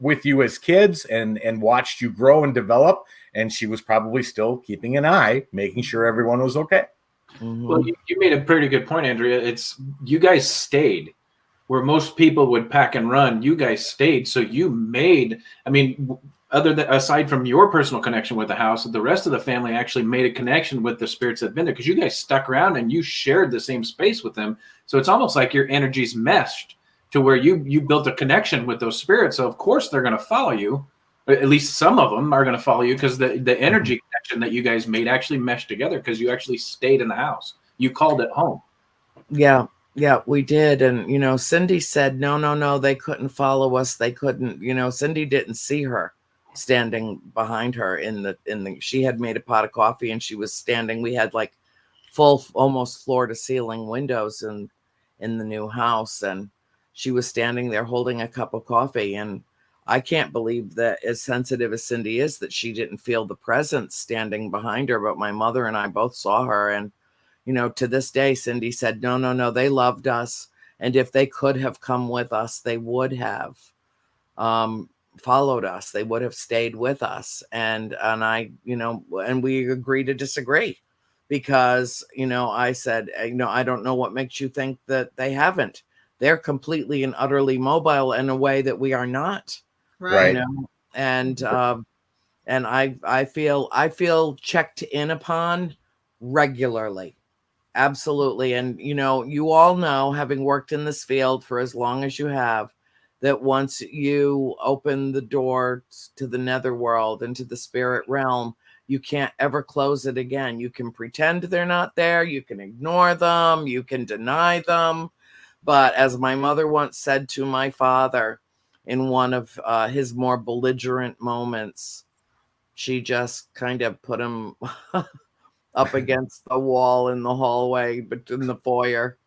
with you as kids and watched you grow and develop. And she was probably still keeping an eye, making sure everyone was okay. Well, you made a pretty good point, Andrea. It's you guys stayed where most people would pack and run. You guys stayed. So you made, I mean, aside from your personal connection with the house, the rest of the family actually made a connection with the spirits that had been there, because you guys stuck around and you shared the same space with them. So it's almost like your energies meshed to where you built a connection with those spirits. So of course they're going to follow you. At least some of them are going to follow you, because the energy connection that you guys made actually meshed together, because you actually stayed in the house. You called it home. Yeah, we did. And, you know, Cindy said, no, they couldn't follow us. They couldn't, you know, Cindy didn't see her standing behind her she had made a pot of coffee and she was standing. We had like full, almost floor to ceiling windows in the new house. And she was standing there holding a cup of coffee. And I can't believe that, as sensitive as Cindy is, that she didn't feel the presence standing behind her. But my mother and I both saw her. And, you know, to this day, Cindy said, no, they loved us. And if they could have come with us, they would have followed us. They would have stayed with us. And I, you know, and we agree to disagree, because, you know, I said, you know, I don't know what makes you think that they haven't. They're completely and utterly mobile in a way that we are not. Right. You know? And I feel checked in upon regularly. Absolutely. And, you know, you all know, having worked in this field for as long as you have, that once you open the door to the netherworld and to the spirit realm, you can't ever close it again. You can pretend they're not there. You can ignore them. You can deny them. But as my mother once said to my father in one of his more belligerent moments, she just kind of put him up against the wall in the hallway, but in the foyer.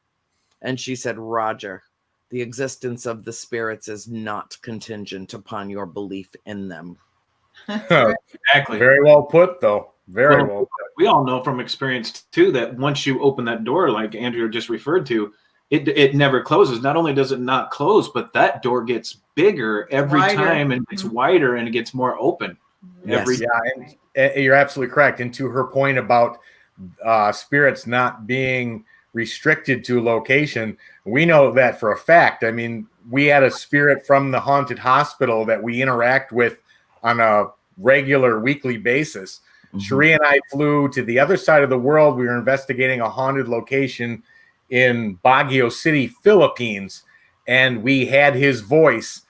And she said, Roger, the existence of the spirits is not contingent upon your belief in them. Exactly. Very well put, though. Very well put. We all know from experience, too, that once you open that door, like Andrea just referred to, it never closes. Not only does it not close, but that door gets bigger every time, and it's wider, and it gets more open. Yes. And you're absolutely correct. And to her point about spirits not being restricted to location. We know that for a fact. I mean, we had a spirit from the haunted hospital that we interact with on a regular weekly basis. Cherie and I flew to the other side of the world. We were investigating a haunted location in Baguio City, Philippines, and we had his voice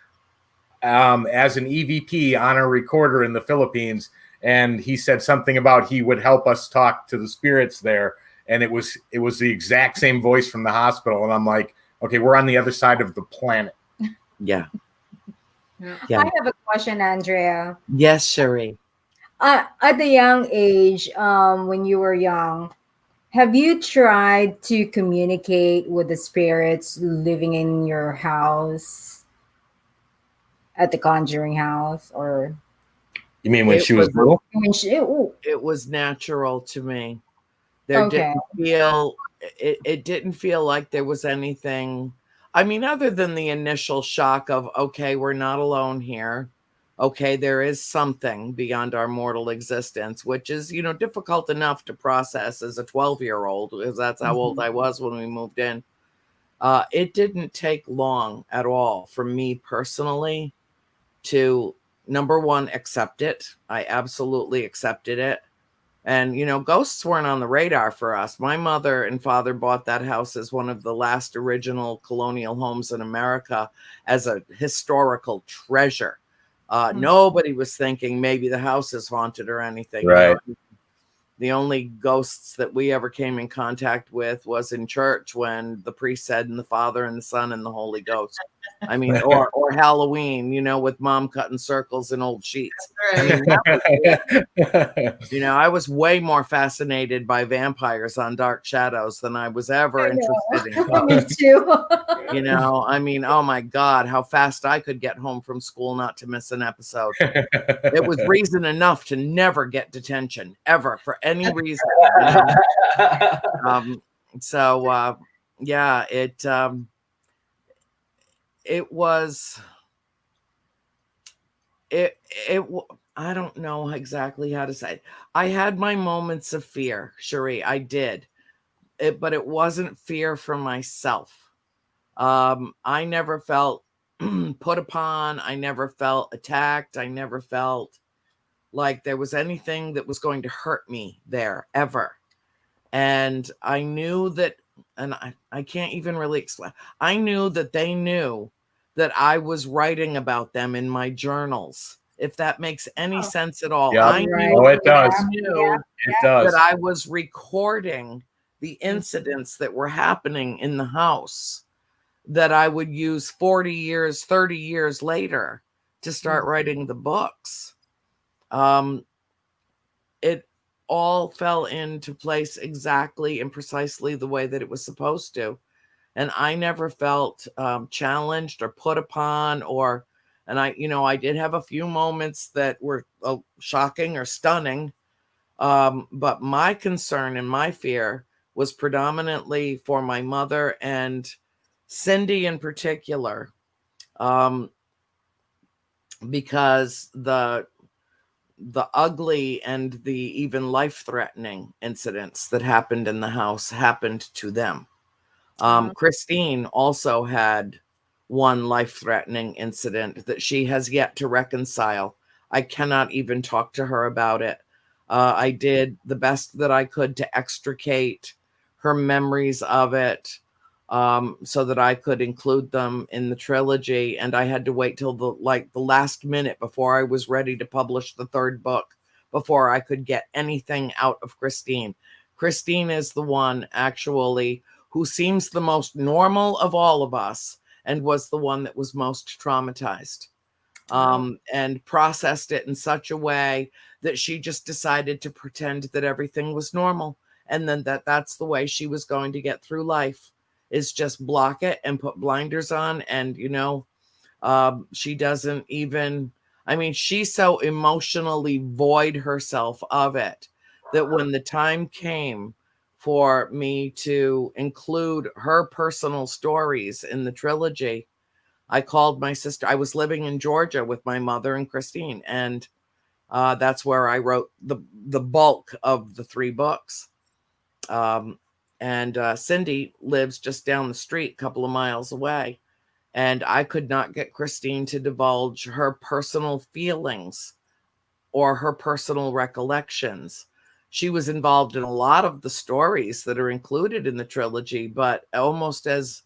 as an EVP on a recorder in the Philippines. And he said something about he would help us talk to the spirits there. And it was the exact same voice from the hospital. And I'm like, okay, we're on the other side of the planet. Yeah. I have a question, Andrea. Yes, Cherie. At the young age, when you were young, have you tried to communicate with the spirits living in your house at the Conjuring House, or? You mean when she was little? It was natural to me. Didn't feel it didn't feel like there was anything. I mean, other than the initial shock of, okay, we're not alone here. Okay, there is something beyond our mortal existence, which is, difficult enough to process as a 12-year-old, because that's how old I was when we moved in. It didn't take long at all for me personally to, number one, accept it. I absolutely accepted it. And, ghosts weren't on the radar for us. My mother and father bought that house as one of the last original colonial homes in America as a historical treasure. Nobody was thinking maybe the house is haunted or anything. Right. The only ghosts that we ever came in contact with was in church when the priest said, "And the Father and the Son and the Holy Ghost." I mean, or Halloween, with mom cutting circles in old sheets. I mean, that was, I was way more fascinated by vampires on Dark Shadows than I was ever interested in. Me too. I mean, oh my God, how fast I could get home from school not to miss an episode. It was reason enough to never get detention ever for any reason. Yeah, it was, I don't know exactly how to say it. I had my moments of fear, Cherie, I did. But it wasn't fear for myself. I never felt put upon. I never felt attacked. I never felt like there was anything that was going to hurt me there ever. And I knew that, and I can't even really explain. I knew that they knew that I was writing about them in my journals, if that makes any sense at all. Yep. I knew, it does. It does. That I was recording the incidents that were happening in the house that I would use 40 years, 30 years later to start writing the books. It all fell into place exactly and precisely the way that it was supposed to. And I never felt challenged or put upon, and I did have a few moments that were shocking or stunning. But my concern and my fear was predominantly for my mother and Cindy in particular, because the ugly and the even life-threatening incidents that happened in the house happened to them. Christine also had one life-threatening incident that she has yet to reconcile. I cannot even talk to her about it. I did the best that I could to extricate her memories of it, so that I could include them in the trilogy. And I had to wait till the last minute before I was ready to publish the third book, before I could get anything out of Christine. Christine is the one actually who seems the most normal of all of us and was the one that was most traumatized, and processed it in such a way that she just decided to pretend that everything was normal. And then that's the way she was going to get through life, is just block it and put blinders on. And, she doesn't even, she's so emotionally void herself of it that when the time came for me to include her personal stories in the trilogy, I called my sister. I was living in Georgia with my mother and Christine, and that's where I wrote the bulk of the 3 books. And Cindy lives just down the street, a couple of miles away. And I could not get Christine to divulge her personal feelings or her personal recollections. She was involved in a lot of the stories that are included in the trilogy, but almost as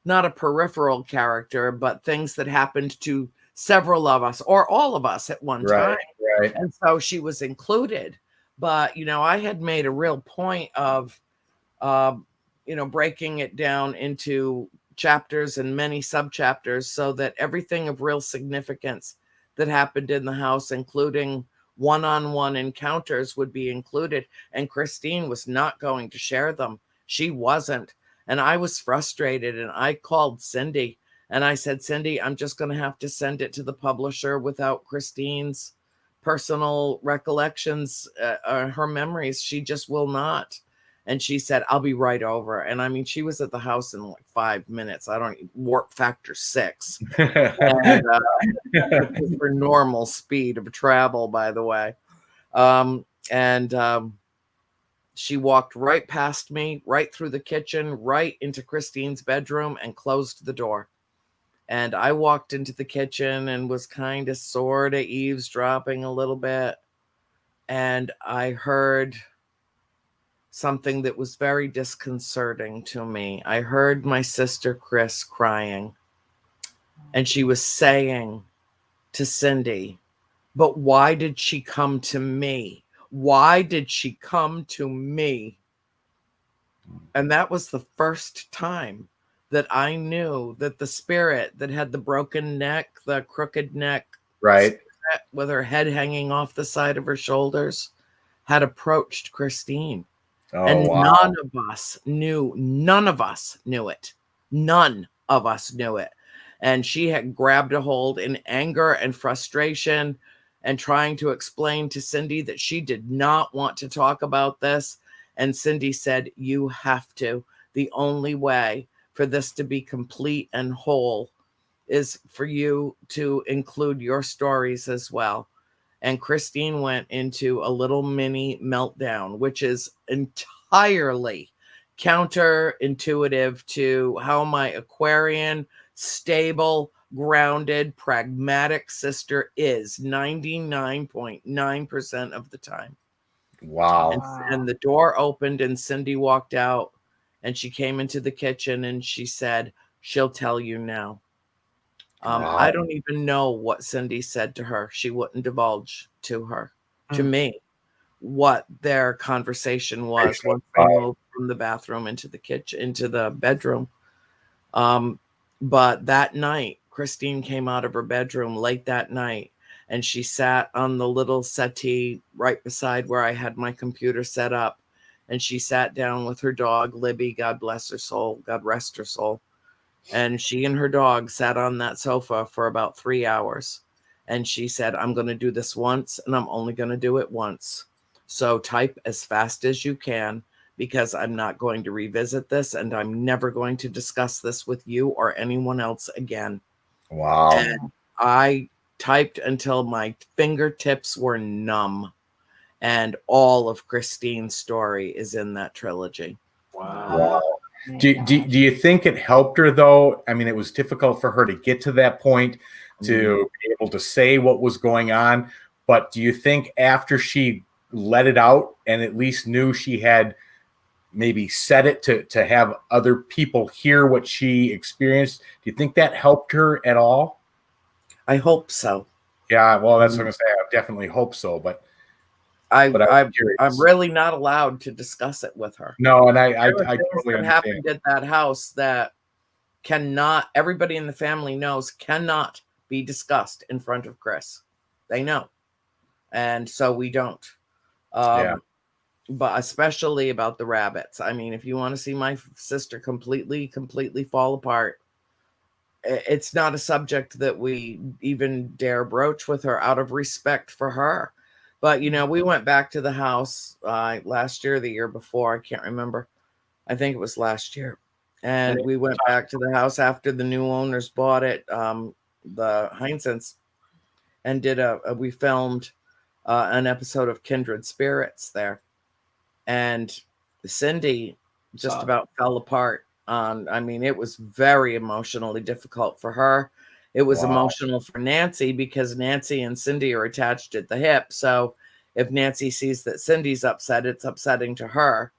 not a peripheral character, but things that happened to several of us or all of us at one time. Right. And so she was included. But, I had made a real point of, breaking it down into chapters and many subchapters so that everything of real significance that happened in the house, including one-on-one encounters, would be included. And Christine was not going to share them. She wasn't. And I was frustrated, and I called Cindy and I said, Cindy, I'm just going to have to send it to the publisher without Christine's personal recollections, her memories. She just will not. And she said, I'll be right over. And I mean, she was at the house in like 5 minutes. I don't warp factor 6. And for normal speed of travel, by the way. She walked right past me, right through the kitchen, right into Christine's bedroom, and closed the door. And I walked into the kitchen and was kind of sort of eavesdropping a little bit. And I heard something that was very disconcerting to me. I heard my sister Chris crying. And she was saying to Cindy, but why did she come to me? Why did she come to me? And that was the first time that I knew that the spirit that had the broken neck, the crooked neck, right, with her head hanging off the side of her shoulders, had approached Christine. Oh, and wow. none of us knew it. None of us knew it. And she had grabbed a hold in anger and frustration and trying to explain to Cindy that she did not want to talk about this. And Cindy said, you have to. The only way for this to be complete and whole is for you to include your stories as well. And Christine went into a little mini meltdown, which is entirely counterintuitive to how my Aquarian, stable, grounded, pragmatic sister is 99.9% of the time. Wow. And the door opened and Cindy walked out and she came into the kitchen and she said, she'll tell you now. Wow. I don't even know what Cindy said to her. She wouldn't divulge to me, what their conversation was once they moved from the bathroom into the kitchen, into the bedroom. But that night, Christine came out of her bedroom late that night, and she sat on the little settee right beside where I had my computer set up. And she sat down with her dog, Libby, God bless her soul, God rest her soul. And she and her dog sat on that sofa for about 3 hours. And she said, I'm going to do this once, and I'm only going to do it once. So type as fast as you can, because I'm not going to revisit this, and I'm never going to discuss this with you or anyone else again. Wow. And I typed until my fingertips were numb. And all of Christine's story is in that trilogy. Wow. Do you think it helped her, though? I mean, it was difficult for her to get to that point to be able to say what was going on. But do you think after she let it out and at least knew she had maybe said it to have other people hear what she experienced, do you think that helped her at all? I hope so. Yeah, well, that's what I'm going to say. I definitely hope so. But I'm really not allowed to discuss it with her. No, and I totally understand. Happened at that house that cannot, everybody in the family knows, cannot be discussed in front of Chris. They know. And so we don't. But especially about the rabbits. I mean, if you want to see my sister completely fall apart, it's not a subject that we even dare broach with her out of respect for her. But, we went back to the house last year, the year before. I can't remember. I think it was last year. And we went back to the house after the new owners bought it, the Heinzens, and we filmed an episode of Kindred Spirits there. And Cindy just Sobbed. about fell apart. I mean, it was very emotionally difficult for her. It was emotional for Nancy because Nancy and Cindy are attached at the hip. So if Nancy sees that Cindy's upset, it's upsetting to her.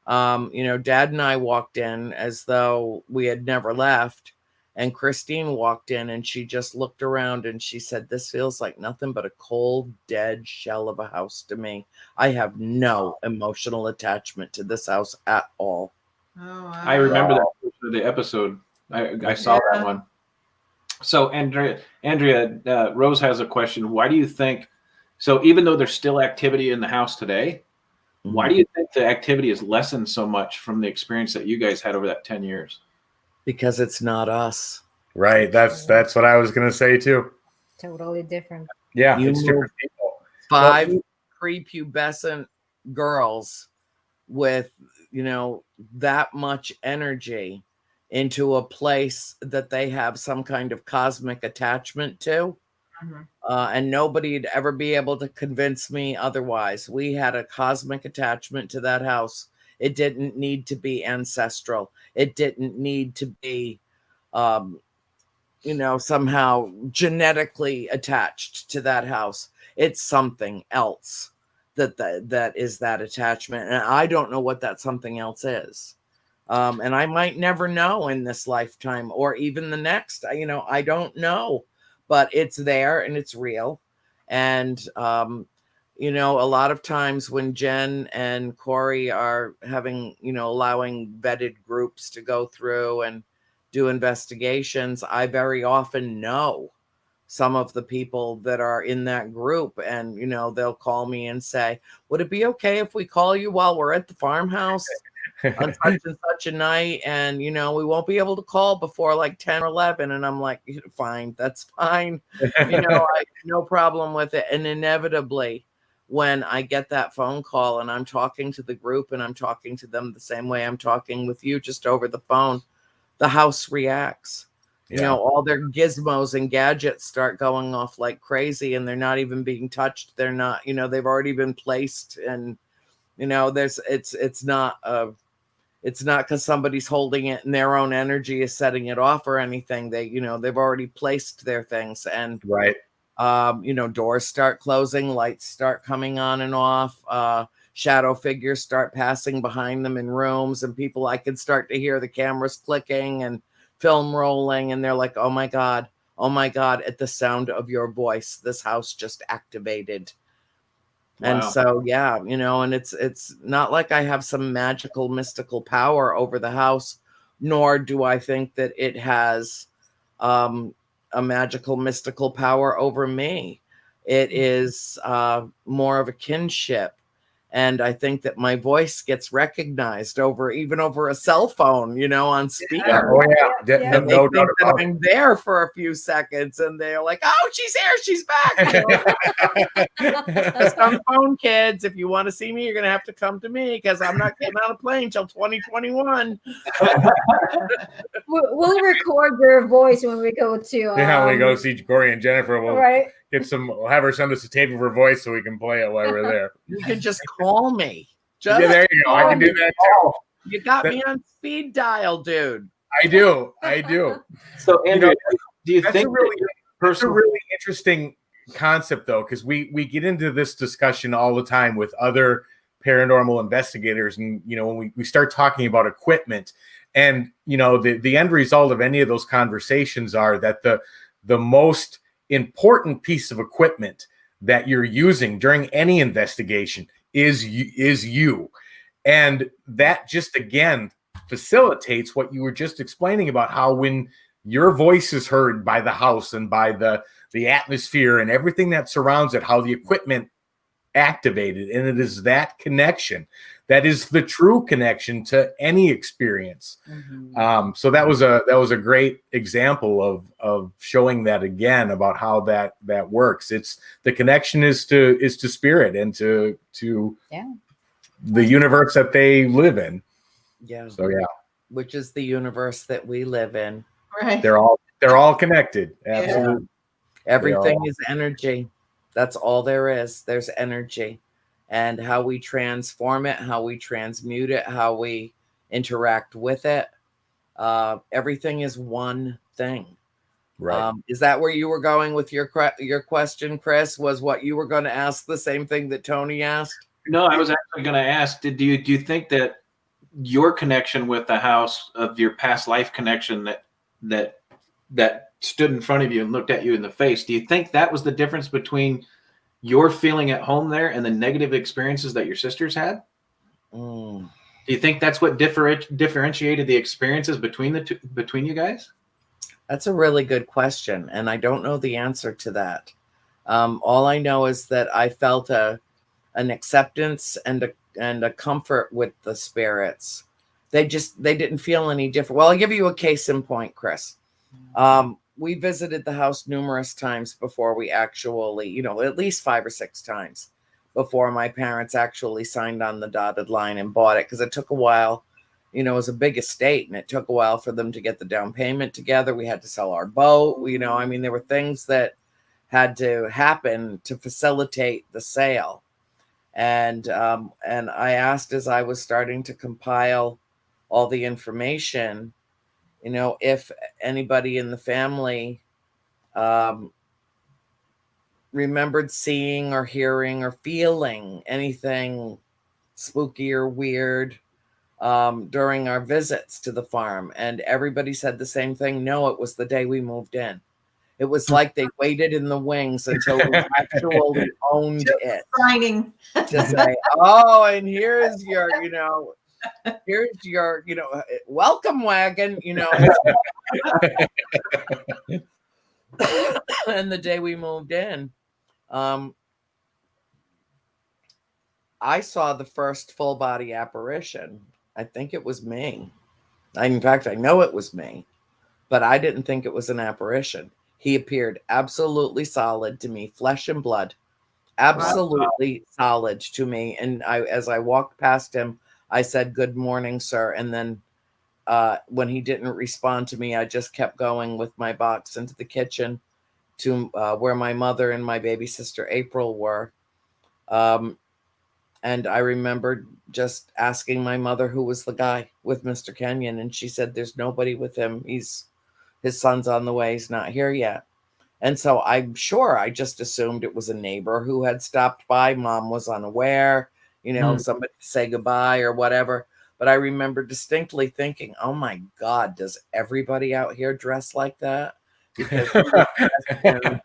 Dad and I walked in as though we had never left. And Christine walked in and she just looked around and she said, "This feels like nothing but a cold, dead shell of a house to me. I have no emotional attachment to this house at all." Oh, wow. I remember that portion of the episode. I saw that one. So Andrea, Rose has a question. Why do you think, so even though there's still activity in the house today, why do you think the activity is lessened so much from the experience that you guys had over that 10 years? Because it's not us. Right. That's what I was going to say too. Totally different. Yeah. You It's move different people. 5 prepubescent girls with, that much energy into a place that they have some kind of cosmic attachment to. And nobody'd ever be able to convince me otherwise. We had a cosmic attachment to that house. It didn't need to be ancestral. It didn't need to be, somehow genetically attached to that house. It's something else that is that attachment. And I don't know what that something else is. And I might never know in this lifetime or even the next. I don't know. But it's there and it's real. And, a lot of times when Jen and Corey are having, allowing vetted groups to go through and do investigations, I very often know some of the people that are in that group. And, they'll call me and say, "Would it be okay if we call you while we're at the farmhouse on such and such a night, and we won't be able to call before like 10 or 11. And I'm like, "Fine, that's fine." No problem with it. And inevitably, when I get that phone call and I'm talking to the group and I'm talking to them the same way I'm talking with you, just over the phone, the house reacts. All their gizmos and gadgets start going off like crazy, and they're not even being touched. They're not, they've already been placed, and it's not because somebody's holding it and their own energy is setting it off or anything. They've already placed their things, and right. Doors start closing, lights start coming on and off, shadow figures start passing behind them in rooms, and I can start to hear the cameras clicking and film rolling, and they're like, oh my God, at the sound of your voice, this house just activated. Wow. And so, and it's not like I have some magical, mystical power over the house, nor do I think that it has a magical, mystical power over me. It is more of a kinship. And I think that my voice gets recognized over a cell phone, on speaker. Yeah. Oh, yeah. And they think that I'm there for a few seconds, and they're like, "Oh, she's here, she's back." Some phone kids, if you want to see me, you're going to have to come to me, because I'm not getting on a plane till 2021. We'll record your voice when we go to. When we go see Corey and Jennifer, we'll right. We'll have her send us a tape of her voice so we can play it while we're there. You can just call me. Yeah, there you go. I can do that too. You got me on speed dial, dude. I do. So, Andrea, do you think that's a really interesting concept, though, because we get into this discussion all the time with other paranormal investigators, and when we start talking about equipment, and the end result of any of those conversations are that the most important piece of equipment that you're using during any investigation is you. And that just, again, facilitates what you were just explaining about how when your voice is heard by the house and by the atmosphere and everything that surrounds it, how the equipment activated. And it is that connection that is the true connection to any experience. Mm-hmm. So that was a great example of showing that again about how that works. It's the connection is to spirit and to the universe that they live in. Yeah. So which is the universe that we live in. Right. They're all connected. Absolutely. Yeah. Everything is energy. That's all there is. There's energy, and how we transform it, how we transmute it, how we interact with it. Everything is one thing. Right. Is that where you were going with your question, Chris? Was what you were going to ask the same thing that Tony asked? No, I was actually going to ask, do you think that your connection with the house, of your past life connection that stood in front of you and looked at you in the face, do you think that was the difference between your feeling at home there and the negative experiences that your sisters had? Do you think that's what differentiated the experiences between you guys? That's a really good question, and I don't know the answer to that. All I know is that I felt an acceptance and a comfort with the spirits. They didn't feel any different. Well, I'll give you a case in point, Chris. We visited the house numerous times before we actually, at least 5 or 6 times before my parents actually signed on the dotted line and bought it, because it took a while. It was a big estate, and it took a while for them to get the down payment together. We had to sell our boat. There were things that had to happen to facilitate the sale. And I asked, as I was starting to compile all the information, if anybody in the family remembered seeing or hearing or feeling anything spooky or weird during our visits to the farm. And everybody said the same thing. No, it was the day we moved in. It was like they waited in the wings until we actually owned it. Signing. To say, oh, and here's your, welcome wagon, And the day we moved in, I saw the first full body apparition. I think it was me. In fact, I know it was me, but I didn't think it was an apparition. He appeared absolutely solid to me, flesh and blood, absolutely solid to me. And as I walked past him, I said, "Good morning, sir." And then when he didn't respond to me, I just kept going with my box into the kitchen to where my mother and my baby sister April were. And I remembered just asking my mother who was the guy with Mr. Kenyon. And she said, "There's nobody with him. His son's on the way. He's not here yet." And so I'm sure I just assumed it was a neighbor who had stopped by. Mom was unaware, somebody to say goodbye or whatever. But I remember distinctly thinking, oh my God, does everybody out here dress like that? Because he was dressed in,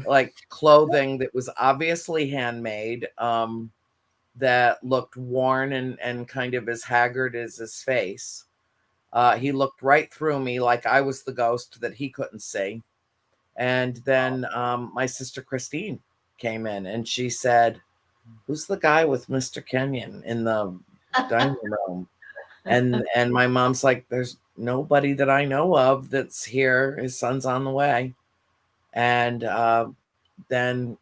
like, clothing that was obviously handmade, that looked worn and kind of as haggard as his face. He looked right through me like I was the ghost that he couldn't see. And then my sister Christine came in and she said, "Who's the guy with Mr. Kenyon in the dining room?" And my mom's like, "There's nobody that I know of that's here. His son's on the way." And then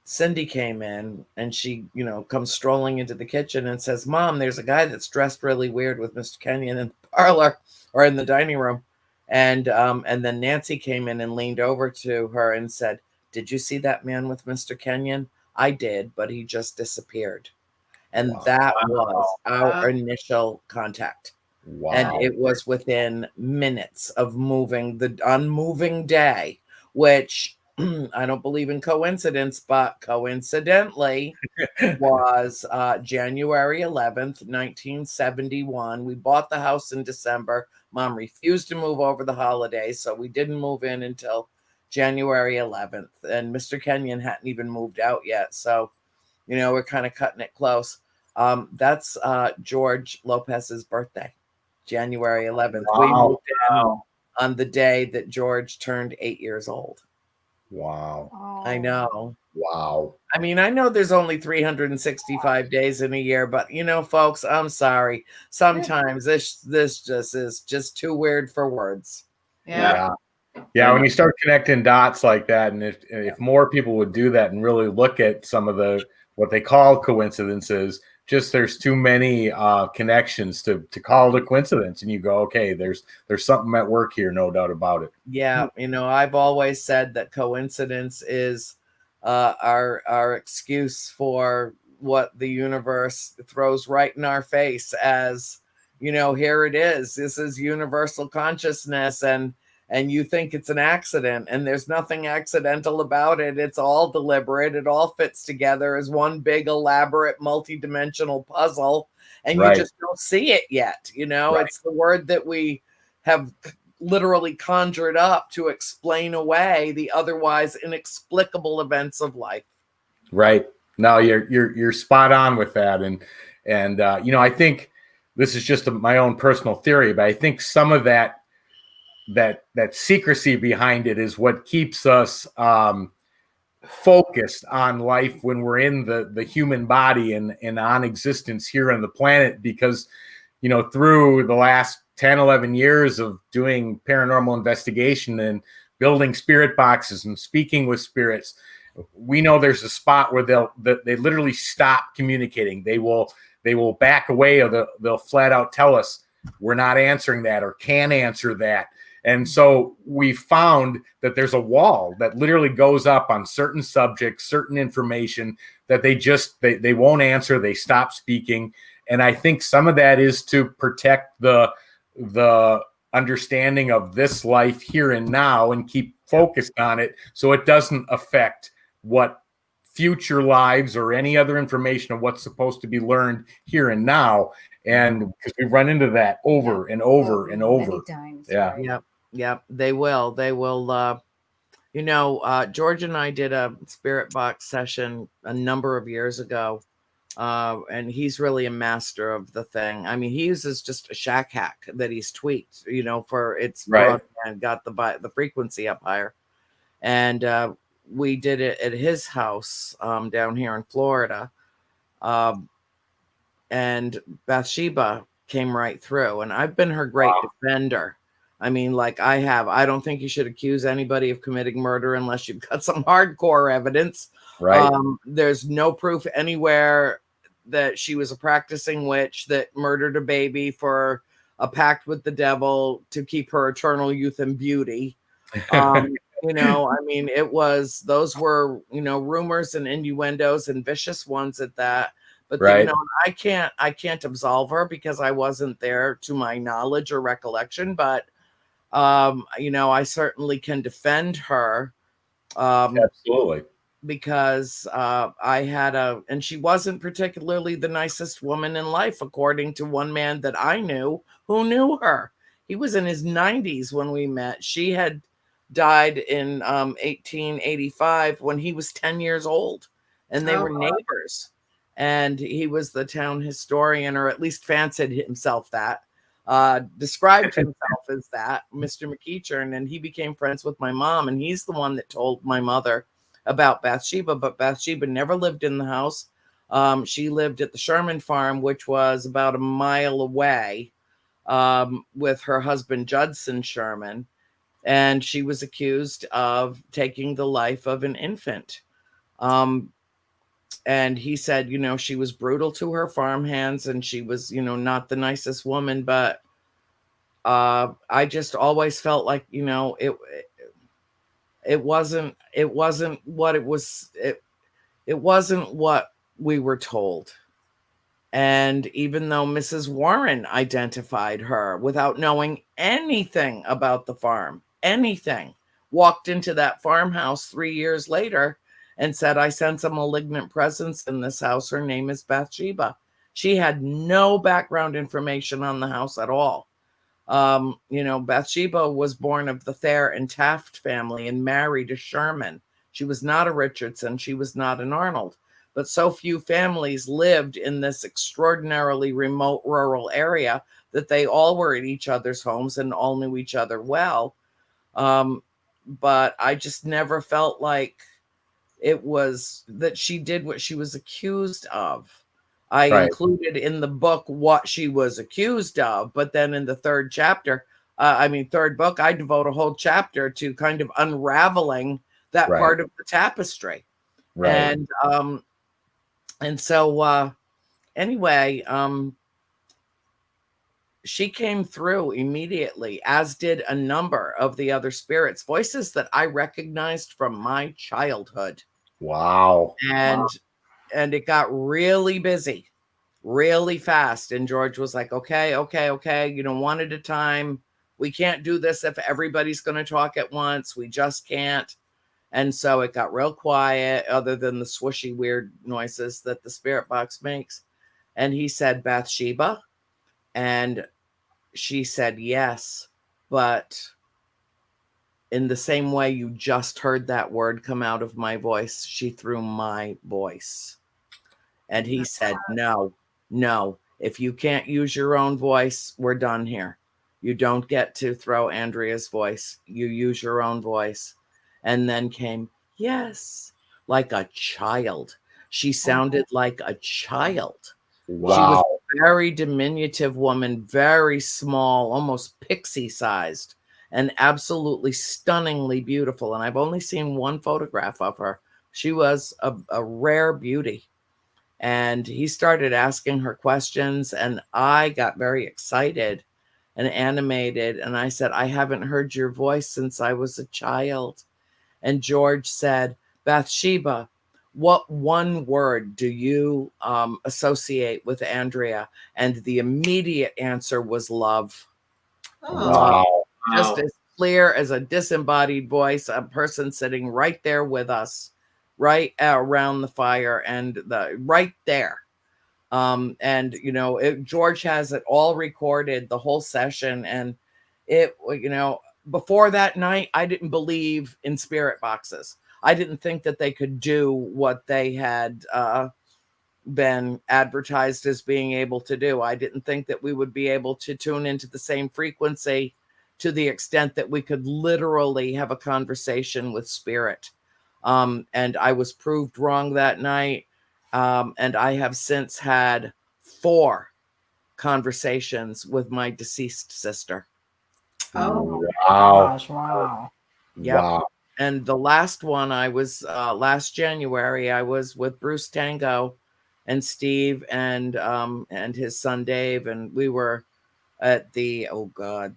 Cindy came in and she, comes strolling into the kitchen and says, "Mom, there's a guy that's dressed really weird with Mr. Kenyon in the parlor or in the dining room." And then Nancy came in and leaned over to her and said, "Did you see that man with Mr. Kenyon?" "I did, but he just disappeared." And that was our initial contact. Wow. And it was within minutes of moving, the unmoving day, which I don't believe in coincidence, but coincidentally was January 11th, 1971. We bought the house in December. Mom refused to move over the holidays, so we didn't move in until January 11th. And Mr. Kenyon hadn't even moved out yet. So, we're kind of cutting it close. That's George Lopez's birthday, January 11th. Wow. We moved in on the day that George turned 8 years old. Wow. I know. Wow. I mean, I know there's only 365 days in a year, but folks, I'm sorry. Sometimes this just is just too weird for words. Yeah. Yeah, when you start connecting dots like that, and if more people would do that and really look at some of the what they call coincidences, just there's too many connections to call it a coincidence, and you go, okay, there's something at work here, no doubt about it. Yeah, I've always said that coincidence is our excuse for what the universe throws right in our face as here it is. This is universal consciousness, and you think it's an accident, and there's nothing accidental about it. It's all deliberate. It all fits together as one big, elaborate, multi-dimensional puzzle, and you just don't see it yet. It's the word that we have literally conjured up to explain away the otherwise inexplicable events of life. Right. No, you're spot on with that. And I think this is just my own personal theory, but I think some of that secrecy behind it is what keeps us focused on life when we're in the human body and on existence here on the planet, because through the last 10, 11 years of doing paranormal investigation and building spirit boxes and speaking with spirits, we know there's a spot where they literally stop communicating. They will back away, or they'll flat out tell us we're not answering that or can't answer that. And so we found that there's a wall that literally goes up on certain subjects, certain information that they won't answer. They stop speaking. And I think some of that is to protect the understanding of this life here and now and keep focused on it, so it doesn't affect what future lives or any other information of what's supposed to be learned here and now. And because we run into that over and over and over. Many times. Yeah. Right? Yep. They will. George and I did a spirit box session a number of years ago. And he's really a master of the thing. I mean, he uses just a shack hack that he's tweaked, for its broadband, got the frequency up higher. And we did it at his house down here in Florida. And Bathsheba came right through, and I've been her great defender. I mean, I don't think you should accuse anybody of committing murder unless you've got some hardcore evidence. Right. There's no proof anywhere that she was a practicing witch that murdered a baby for a pact with the devil to keep her eternal youth and beauty. Those were, rumors and innuendos, and vicious ones at that. But I can't absolve her because I wasn't there to my knowledge or recollection. But I certainly can defend her. Absolutely. Because and she wasn't particularly the nicest woman in life, according to one man that I knew who knew her. He was in his 90s when we met. She had died in 1885 when he was 10 years old, and they were neighbors. And he was the town historian, or at least fancied himself that, described himself as that, Mr. McEachern, and he became friends with my mom, and he's the one that told my mother about Bathsheba. But Bathsheba never lived in the house. She lived at the Sherman farm, which was about a mile away, with her husband Judson Sherman, and she was accused of taking the life of an infant. And he said, she was brutal to her farmhands, and she was, not the nicest woman. But I just always felt like, it wasn't what it was. It wasn't what we were told. And even though Mrs. Warren identified her without knowing anything about the farm, walked into that farmhouse 3 years later and said, I sense a malignant presence in this house. Her name is Bathsheba. She had no background information on the house at all. Bathsheba was born of the Thayer and Taft family and married a Sherman. She was not a Richardson. She was not an Arnold. But so few families lived in this extraordinarily remote rural area that they all were at each other's homes and all knew each other well. But I just never felt like it was that she did what she was accused of. I included in the book what she was accused of, but then in the third book, I devote a whole chapter to kind of unraveling that part of the tapestry. Right. And so anyway, she came through immediately, as did a number of the other spirits, voices that I recognized from my childhood. Wow. And it got really busy. really fast. And George was like, okay, one at a time. We can't do this if everybody's going to talk at once. We just can't. And so it got real quiet, other than the swooshy, weird noises that the spirit box makes. And he said, Bathsheba. And she said, yes. But in the same way you just heard that word come out of my voice, she threw my voice. And he said, no. If you can't use your own voice, we're done here. You don't get to throw Andrea's voice. You use your own voice. And then came, yes, like a child. She sounded like a child. Wow. She was a very diminutive woman, very small, almost pixie sized, and absolutely stunningly beautiful. And I've only seen one photograph of her. She was a rare beauty. And he started asking her questions, and I got very excited and animated. And I said, I haven't heard your voice since I was a child. And George said, Bathsheba, what one word do you associate with Andrea? And the immediate answer was love. Oh. Wow. Just as clear as a disembodied voice, a person sitting right there with us, right around the fire, and right there. And George has it all recorded, the whole session. And it, before that night, I didn't believe in spirit boxes. I didn't think that they could do what they had been advertised as being able to do. I didn't think that we would be able to tune into the same frequency to the extent that we could literally have a conversation with spirit. And I was proved wrong that night. And I have since had 4 conversations with my deceased sister. Oh. Wow. Gosh, wow. Yep. Wow. And the last one, I was last January, I was with Bruce Tango and Steve and his son Dave, and we were at the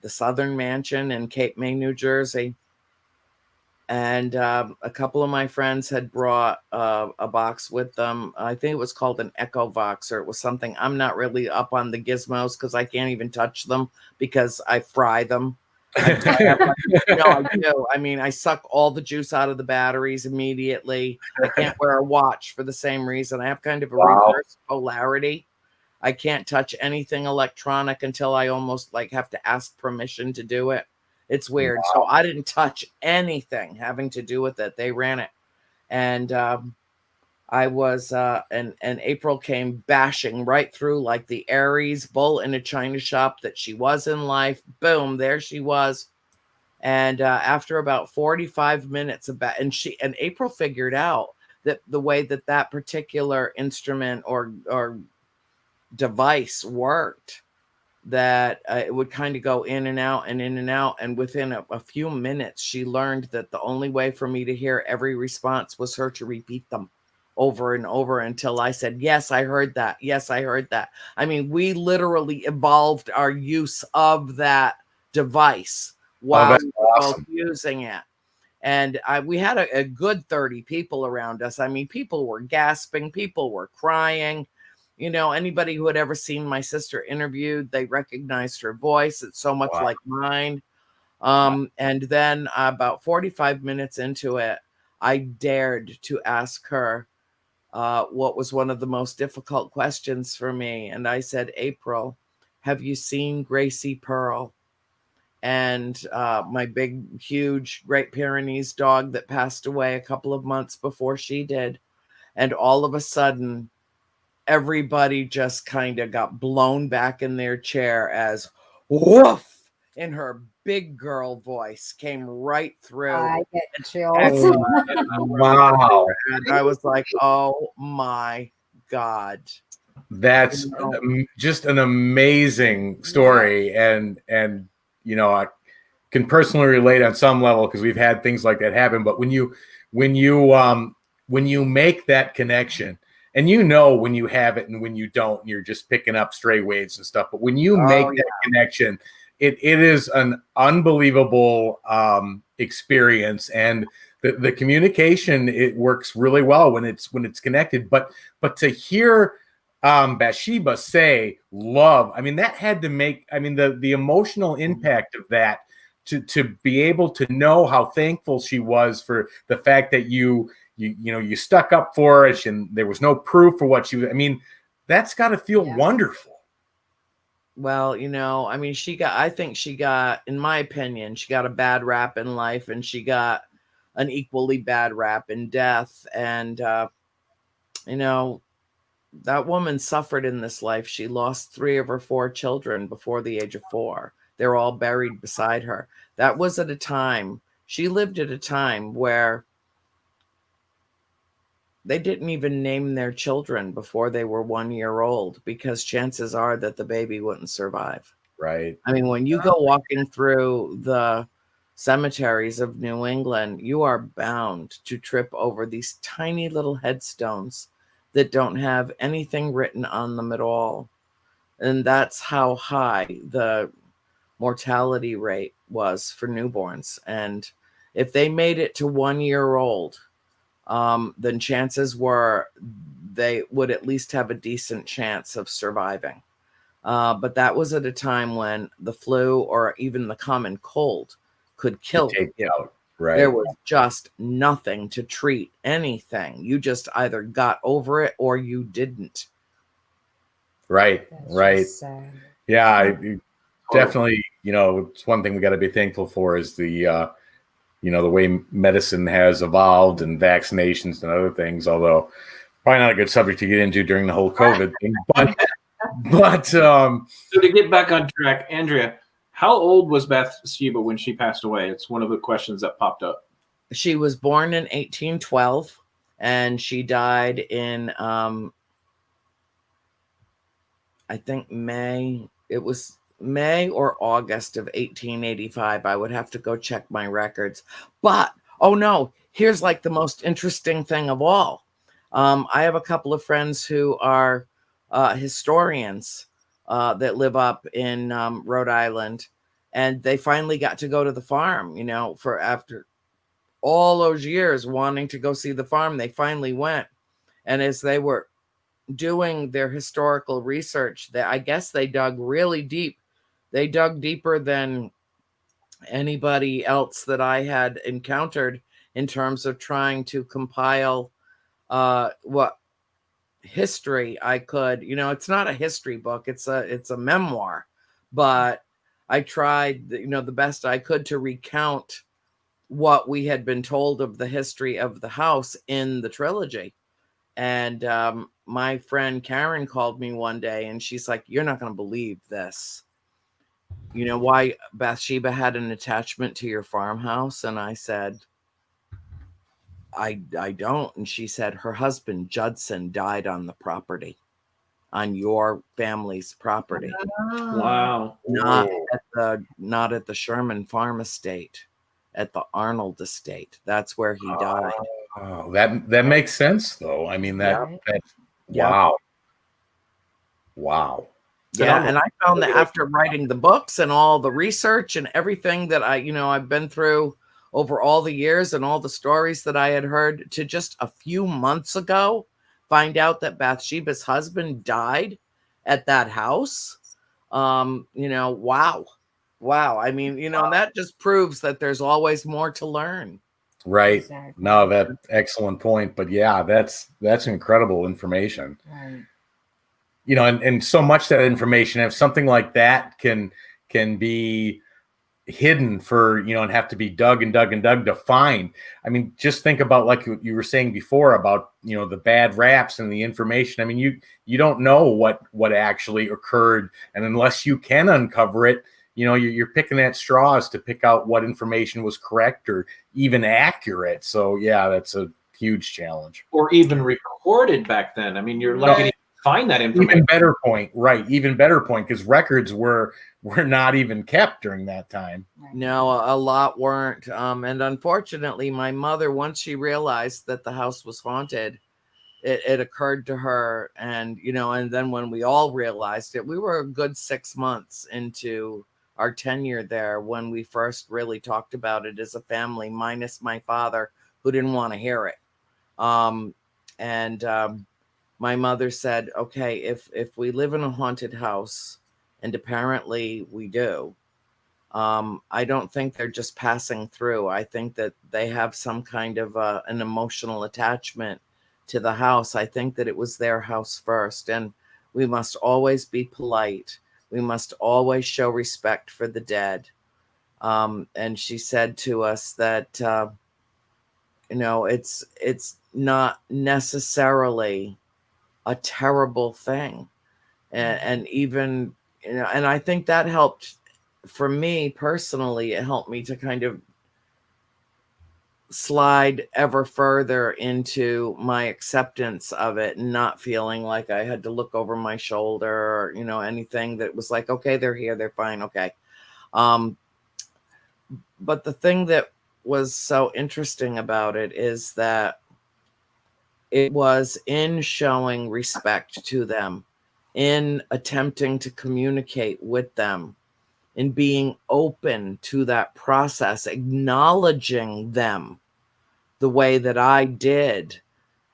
Southern Mansion in Cape May, New Jersey. And a couple of my friends had brought a box with them. I think it was called an Echo Vox, or it was something. I'm not really up on the gizmos because I can't even touch them because I fry them. I do. I mean, I suck all the juice out of the batteries immediately. I can't wear a watch for the same reason. I have kind of a reverse polarity. I can't touch anything electronic until I almost have to ask permission to do it. It's weird. Wow. So I didn't touch anything having to do with it. They ran it. And I was, and April came bashing right through like the Aries bull in a china shop that she was in life. Boom, there she was. And after about 45 minutes and April figured out that the way that particular instrument or device worked, that it would kind of go in and out and in and out. And within a few minutes, she learned that the only way for me to hear every response was her to repeat them over and over until I said, yes, I heard that. Yes, I heard that. I mean, we literally evolved our use of that device while we were both using it. And we had a good 30 people around us. I mean, people were gasping, people were crying. Anybody who had ever seen my sister interviewed, they recognized her voice. It's so much like mine. And then about 45 minutes into it, I dared to ask her what was one of the most difficult questions for me. And I said, April, have you seen Gracie Pearl? And my big, huge Great Pyrenees dog that passed away a couple of months before she did. And all of a sudden, everybody just kind of got blown back in their chair as woof in her big girl voice came right through. I get chills. Wow. And I was like, oh my God. That's just an amazing story. And I can personally relate on some level because we've had things like that happen. But when you make that connection, and when you have it and when you don't, you're just picking up stray waves and stuff. But when you make that connection, it is an unbelievable experience, and the communication, it works really well when it's connected. But to hear Bathsheba say love. I mean, that had to make, I mean, the emotional impact of that to be able to know how thankful she was for the fact that you stuck up for it and there was no proof for what she was. I mean, that's got to feel wonderful. Well, I mean, I think she got, in my opinion, she got a bad rap in life and she got an equally bad rap in death. And, that woman suffered in this life. She lost 3 of her 4 children before the age of 4. They're all buried beside her. That was at a time, she lived at a time where they didn't even name their children before they were 1 year old because chances are that the baby wouldn't survive. Right. I mean, when you go walking through the cemeteries of New England, you are bound to trip over these tiny little headstones that don't have anything written on them at all. And that's how high the mortality rate was for newborns. And if they made it to 1 year old, then chances were they would at least have a decent chance of surviving. But that was at a time when the flu or even the common cold could kill take you out. Right. There was just nothing to treat anything. You just either got over it or you didn't. Right. That's Right. just sad. Yeah. Definitely. It's one thing we got to be thankful for is the way medicine has evolved and vaccinations and other things, although probably not a good subject to get into during the whole COVID thing. But So to get back on track, Andrea, how old was Bathsheba when she passed away? It's one of the questions that popped up. She was born in 1812 and she died in, I think it was May or August of 1885. I would have to go check my records. But, oh no, here's like the most interesting thing of all. I have a couple of friends who are historians that live up in Rhode Island, and they finally got to go to the farm, for after all those years wanting to go see the farm. They finally went. And as they were doing their historical research, I guess they dug really deep. They dug deeper than anybody else that I had encountered in terms of trying to compile what history I could. It's not a history book, it's a memoir, but I tried the best I could to recount what we had been told of the history of the house in the trilogy. And my friend Karen called me one day and she's like, "You're not going to believe this. You know why Bathsheba had an attachment to your farmhouse?" And I said, I don't. And she said her husband Judson died on the property, on your family's property. Wow. Not at the Sherman Farm estate, at the Arnold estate. That's where he died. Oh, that makes sense though. I mean that wow. Yeah, and I found that after writing the books and all the research and everything that I've been through over all the years and all the stories that I had heard, to just a few months ago find out that Bathsheba's husband died at that house. Wow. I mean, and that just proves that there's always more to learn. Right. Exactly. No, that's excellent point. But yeah, that's incredible information. Right. And so much of that information, if something like that can be hidden for, and have to be dug to find. I mean, just think about, like you were saying before about, the bad raps and the information. I mean, you don't know what actually occurred. And unless you can uncover it, you're picking at straws to pick out what information was correct or even accurate. So yeah, that's a huge challenge. Or even recorded back then. I mean, you're lucky to find that information. Even better point, right? Even better point, because records were not even kept during that time. No, a lot weren't. And unfortunately, my mother, once she realized that the house was haunted, it occurred to her, and and then when we all realized it, we were a good 6 months into our tenure there when we first really talked about it as a family, minus my father, who didn't want to hear it. my mother said, okay, if we live in a haunted house, and apparently we do, I don't think they're just passing through. I think that they have some kind of an emotional attachment to the house. I think that it was their house first, and we must always be polite. We must always show respect for the dead. And she said to us that, it's not necessarily a terrible thing. And even, and I think that helped for me personally. It helped me to kind of slide ever further into my acceptance of it, and not feeling like I had to look over my shoulder or, anything that was like, okay, they're here, they're fine. Okay. But the thing that was so interesting about it is that it was in showing respect to them, in attempting to communicate with them, in being open to that process, acknowledging them the way that I did,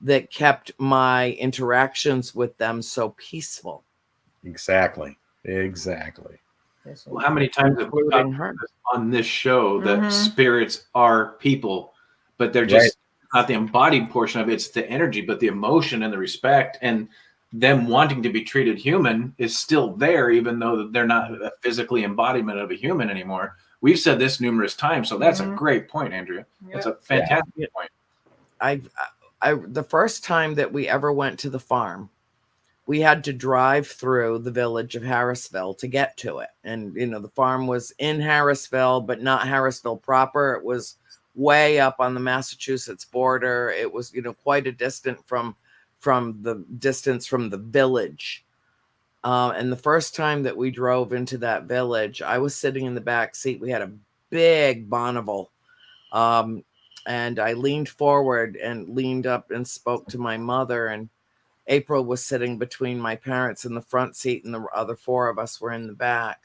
that kept my interactions with them so peaceful. Exactly. Well, how many times have we talked about this on this show that spirits are people, but they're just not the embodied portion of it. It's the energy, but the emotion and the respect and them wanting to be treated human is still there, even though they're not a physically embodiment of a human anymore. We've said this numerous times, so that's a great point, Andrea. That's a fantastic point. The first time that we ever went to the farm, we had to drive through the village of Harrisville to get to it. And, the farm was in Harrisville, but not Harrisville proper. It was way up on the Massachusetts border. It was, quite a distance from the village. And the first time that we drove into that village, I was sitting in the back seat. We had a big Bonneville. And I leaned forward and leaned up and spoke to my mother, and April was sitting between my parents in the front seat, and the other four of us were in the back.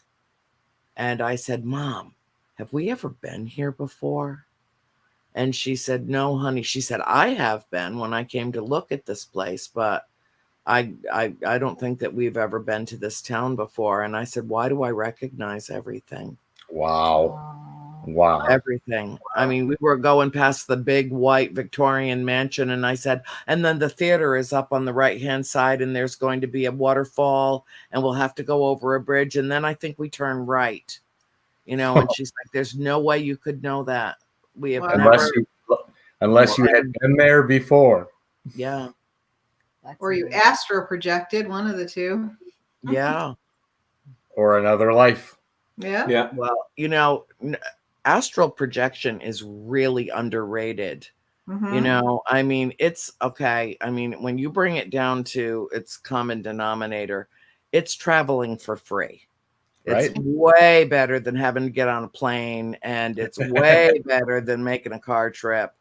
And I said, Mom, have we ever been here before? And she said, no, honey. She said, I have been when I came to look at this place, but I don't think that we've ever been to this town before. And I said, why do I recognize everything? Wow. Everything. I mean, we were going past the big white Victorian mansion, and I said, and then the theater is up on the right-hand side, and there's going to be a waterfall, and we'll have to go over a bridge, and then I think we turn right, and she's like, there's no way you could know that. We have unless you had been there before. Yeah. Or you astral projected, one of the two. Yeah. Or another life. Yeah. Well, astral projection is really underrated. I mean, it's okay. I mean, when you bring it down to its common denominator, it's traveling for free. It's way better than having to get on a plane, and it's way better than making a car trip.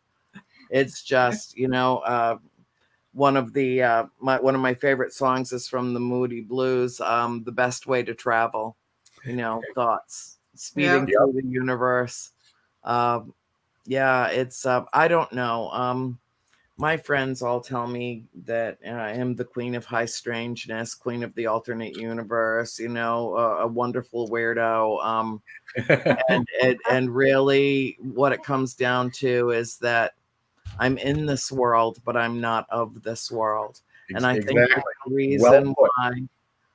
It's just, one of my favorite songs is from the Moody Blues, The Best Way to Travel, thoughts speeding through the universe. It's I don't know. My friends all tell me that I am the queen of high strangeness, queen of the alternate universe, a wonderful weirdo. And really what it comes down to is that I'm in this world, but I'm not of this world. And I think the reason why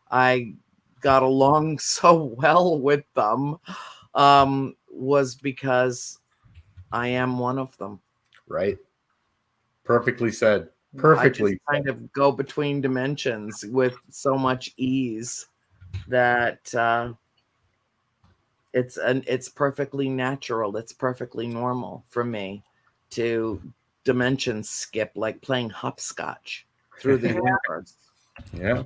I got along so well with them was because I am one of them. Right. Perfectly said. Perfectly. I just kind of go between dimensions with so much ease that it's perfectly natural. It's perfectly normal for me to dimension skip, like playing hopscotch through the universe. Yeah.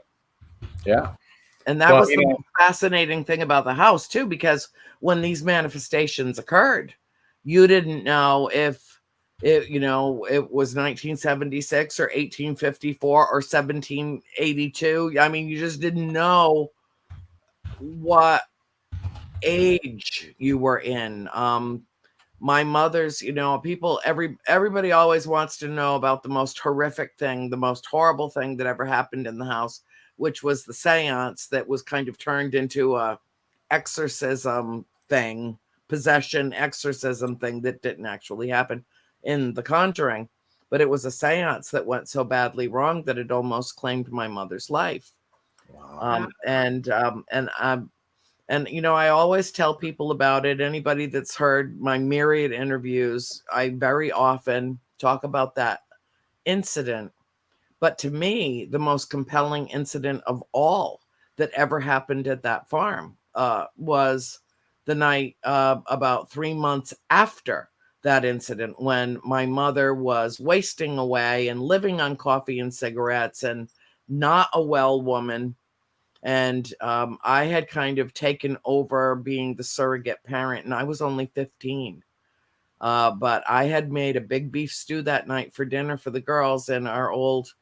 And that was the fascinating thing about the house too, because when these manifestations occurred, you didn't know if it was 1976 or 1854 or 1782. I mean, you just didn't know what age you were in. my mother's, everybody always wants to know about the most horrific thing, the most horrible thing that ever happened in the house, which was the seance that was kind of turned into a exorcism thing, possession exorcism thing that didn't actually happen in The Conjuring. But it was a seance that went so badly wrong that it almost claimed my mother's life. Wow. I always tell people about it. Anybody that's heard my myriad interviews, I very often talk about that incident. But to me, the most compelling incident of all that ever happened at that farm was the night about 3 months after that incident, when my mother was wasting away and living on coffee and cigarettes and not a well woman. And I had kind of taken over being the surrogate parent, and I was only 15. But I had made a big beef stew that night for dinner for the girls in our old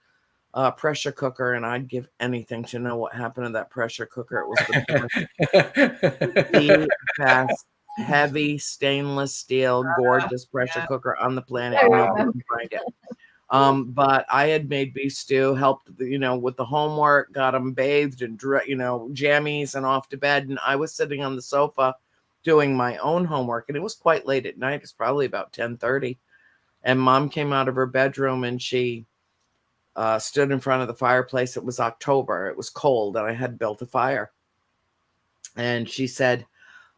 pressure cooker, and I'd give anything to know what happened to that pressure cooker. It was the best heavy stainless steel gorgeous pressure cooker on the planet. Nobody can find it. But I had made beef stew, helped with the homework, got them bathed and jammies and off to bed, and I was sitting on the sofa doing my own homework, and it was quite late at night. It's probably about 10:30, and Mom came out of her bedroom and she stood in front of the fireplace. It was October. It was cold, and I had built a fire. And she said,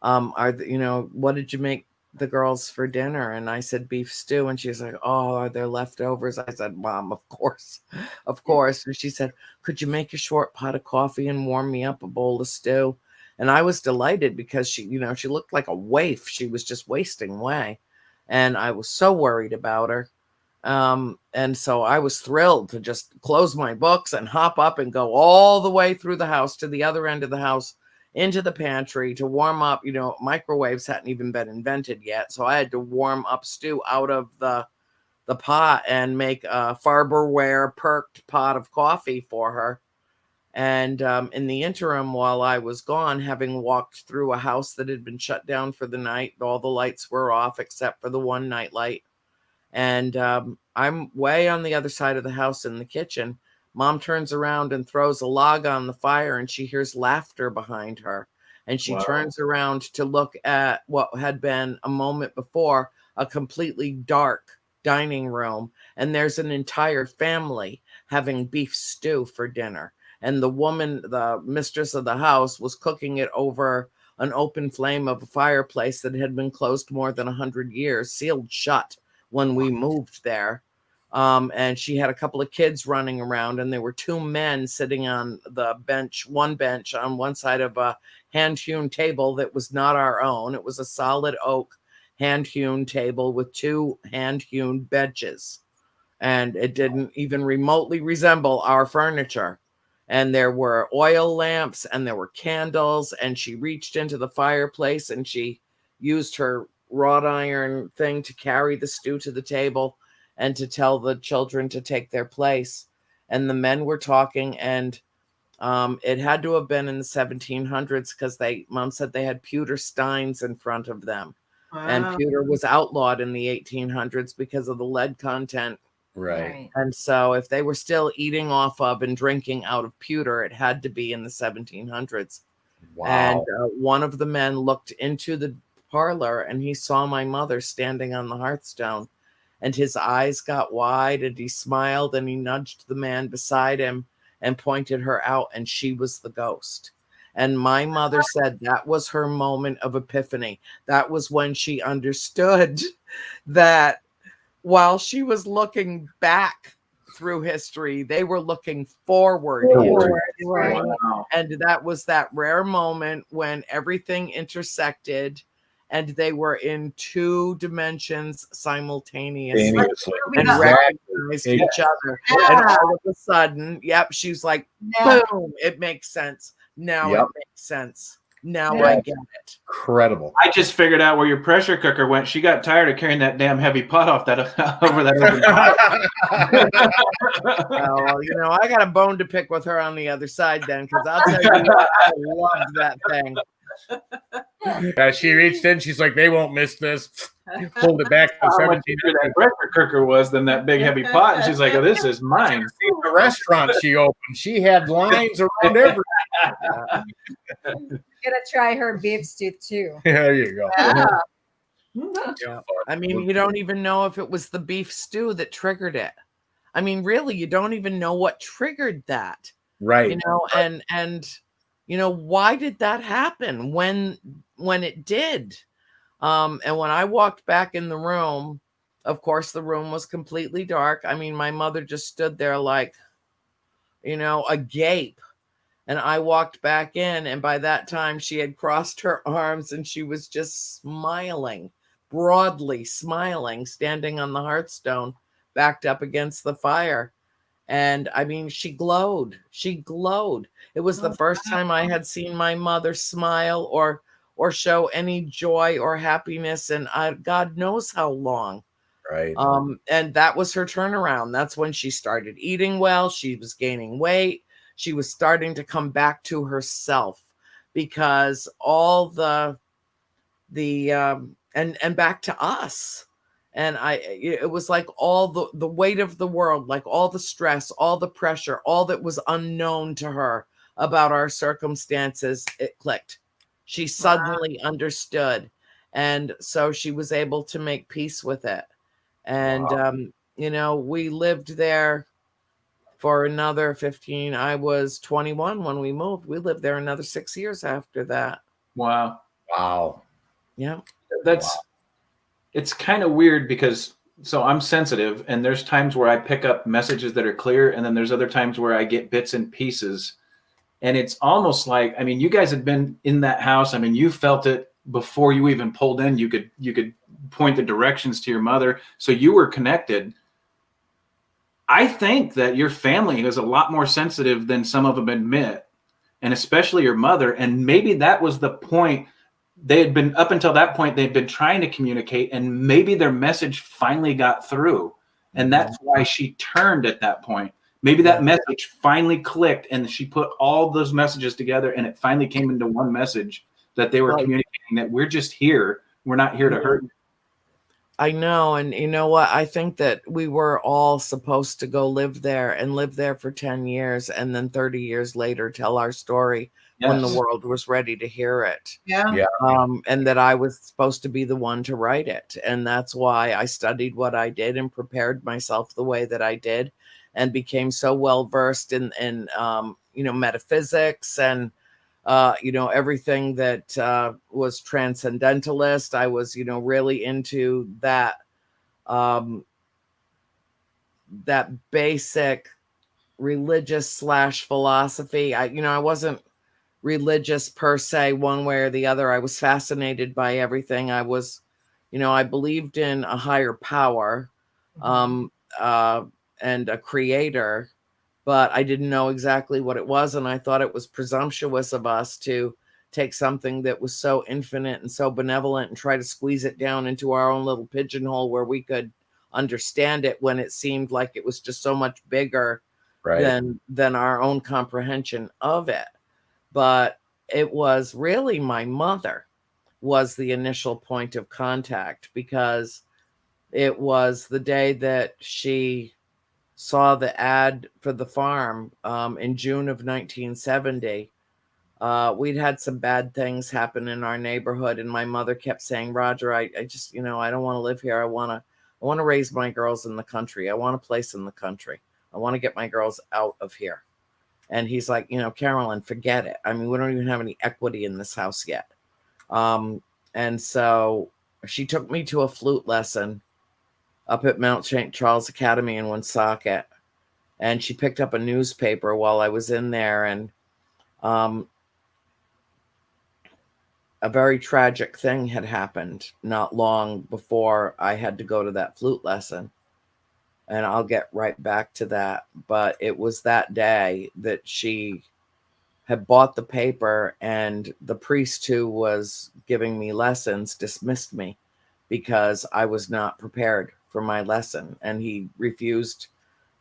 what did you make the girls for dinner? And I said, beef stew. And she's like, oh, are there leftovers? I said, Mom, of course. And she said, could you make a short pot of coffee and warm me up a bowl of stew? And I was delighted because she looked like a waif. She was just wasting away. And I was so worried about her. And so I was thrilled to just close my books and hop up and go all the way through the house to the other end of the house into the pantry to warm up. Microwaves hadn't even been invented yet. So I had to warm up stew out of the pot and make a Farberware perked pot of coffee for her. And in the interim, while I was gone, having walked through a house that had been shut down for the night, all the lights were off except for the one night light. And I'm way on the other side of the house in the kitchen. Mom turns around and throws a log on the fire, and she hears laughter behind her. And she turns around to look at what had been a moment before a completely dark dining room. And there's an entire family having beef stew for dinner. And the woman, the mistress of the house, was cooking it over an open flame of a fireplace that had been closed more than 100 years, sealed shut when we moved there. And she had a couple of kids running around, and there were two men sitting on the bench, one bench on one side of a hand-hewn table that was not our own. It was a solid oak hand-hewn table with two hand-hewn benches. And it didn't even remotely resemble our furniture. And there were oil lamps and there were candles, and she reached into the fireplace and she used her wrought iron thing to carry the stew to the table and to tell the children to take their place. And the men were talking, and it had to have been in the 1700s because Mom said they had pewter steins in front of them. Wow. And pewter was outlawed in the 1800s because of the lead content. Right. And so if they were still eating off of and drinking out of pewter, it had to be in the 1700s. Wow. And one of the men looked into the parlor and he saw my mother standing on the hearthstone, and his eyes got wide and he smiled and he nudged the man beside him and pointed her out, and she was the ghost. And my mother said that was her moment of epiphany. That was when she understood that while she was looking back through history, they were looking forward. Right. And that was that rare moment when everything intersected and they were in two dimensions simultaneously and recognized each other. And all of a sudden, she's like, boom, it makes sense. Now it makes sense. Now I get it. Incredible. I just figured out where your pressure cooker went. She got tired of carrying that damn heavy pot off that over that open pot. Well, I got a bone to pick with her on the other side then, because I'll tell you what, I loved that thing. She reached in. She's like, they won't miss this. Pulled it back to How much 17. bigger that breakfast cooker was than that big heavy pot. And she's like, oh, this is mine. The restaurant she opened, she had lines around every. Gotta try her beef stew too. There you go. Yeah. I mean, you don't even know if it was the beef stew that triggered it. I mean, really, you don't even know what triggered that. Right. You know, and you know, why did that happen when it did? And when I walked back in the room, of course, the room was completely dark. I mean, my mother just stood there like, you know, agape. And I walked back in, and by that time she had crossed her arms and she was just smiling, broadly smiling, standing on the hearthstone, backed up against the fire. And I mean, she glowed. She glowed. It was the first time I had seen my mother smile or show any joy or happiness, and God knows how long. Right. And that was her turnaround. That's when she started eating well. She was gaining weight. She was starting to come back to herself, because all and back to us. And it was like all the weight of the world, like all the stress, all the pressure, all that was unknown to her about our circumstances, it clicked. She suddenly understood. And so she was able to make peace with it. And, you know, we lived there for another 15. I was 21 when we moved. We lived there another 6 years after that. Wow. Wow. Yeah. It's kind of weird because so I'm sensitive, and there's times where I pick up messages that are clear, and then there's other times where I get bits and pieces. And it's almost like, I mean, you guys had been in that house. I mean, you felt it before you even pulled in. You could point the directions to your mother. So you were connected. I think that your family is a lot more sensitive than some of them admit, and especially your mother. And maybe that was the point. They had been, up until that point, they'd been trying to communicate, and maybe their message finally got through. And that's why she turned at that point. Maybe that message finally clicked, and she put all those messages together, and it finally came into one message that they were communicating, that we're just here. We're not here to hurt you. I know. And you know what? I think that we were all supposed to go live there for 10 years. And then 30 years later, tell our story when the world was ready to hear it. Yeah. And that I was supposed to be the one to write it. And that's why I studied what I did and prepared myself the way that I did, and became so well versed in you know, metaphysics and you know, everything that was transcendentalist. I was, you know, really into that that basic religious / philosophy. I wasn't religious per se, one way or the other. I was fascinated by everything. I was, you know, I believed in a higher power and a creator, but I didn't know exactly what it was. And I thought it was presumptuous of us to take something that was so infinite and so benevolent and try to squeeze it down into our own little pigeonhole where we could understand it, when it seemed like it was just so much bigger than our own comprehension of it. But it was really my mother was the initial point of contact, because it was the day that she saw the ad for the farm in June of 1970. We'd had some bad things happen in our neighborhood, and my mother kept saying, Roger, I just, you know, I don't want to live here. I want to raise my girls in the country. I want a place in the country. I want to get my girls out of here. And he's like, you know, Carolyn, forget it. I mean, we don't even have any equity in this house yet. And so she took me to a flute lesson up at Mount St. Charles Academy in Woonsocket. And she picked up a newspaper while I was in there. And a very tragic thing had happened not long before I had to go to that flute lesson. And I'll get right back to that. But it was that day that she had bought the paper, and the priest who was giving me lessons dismissed me because I was not prepared for my lesson. And he refused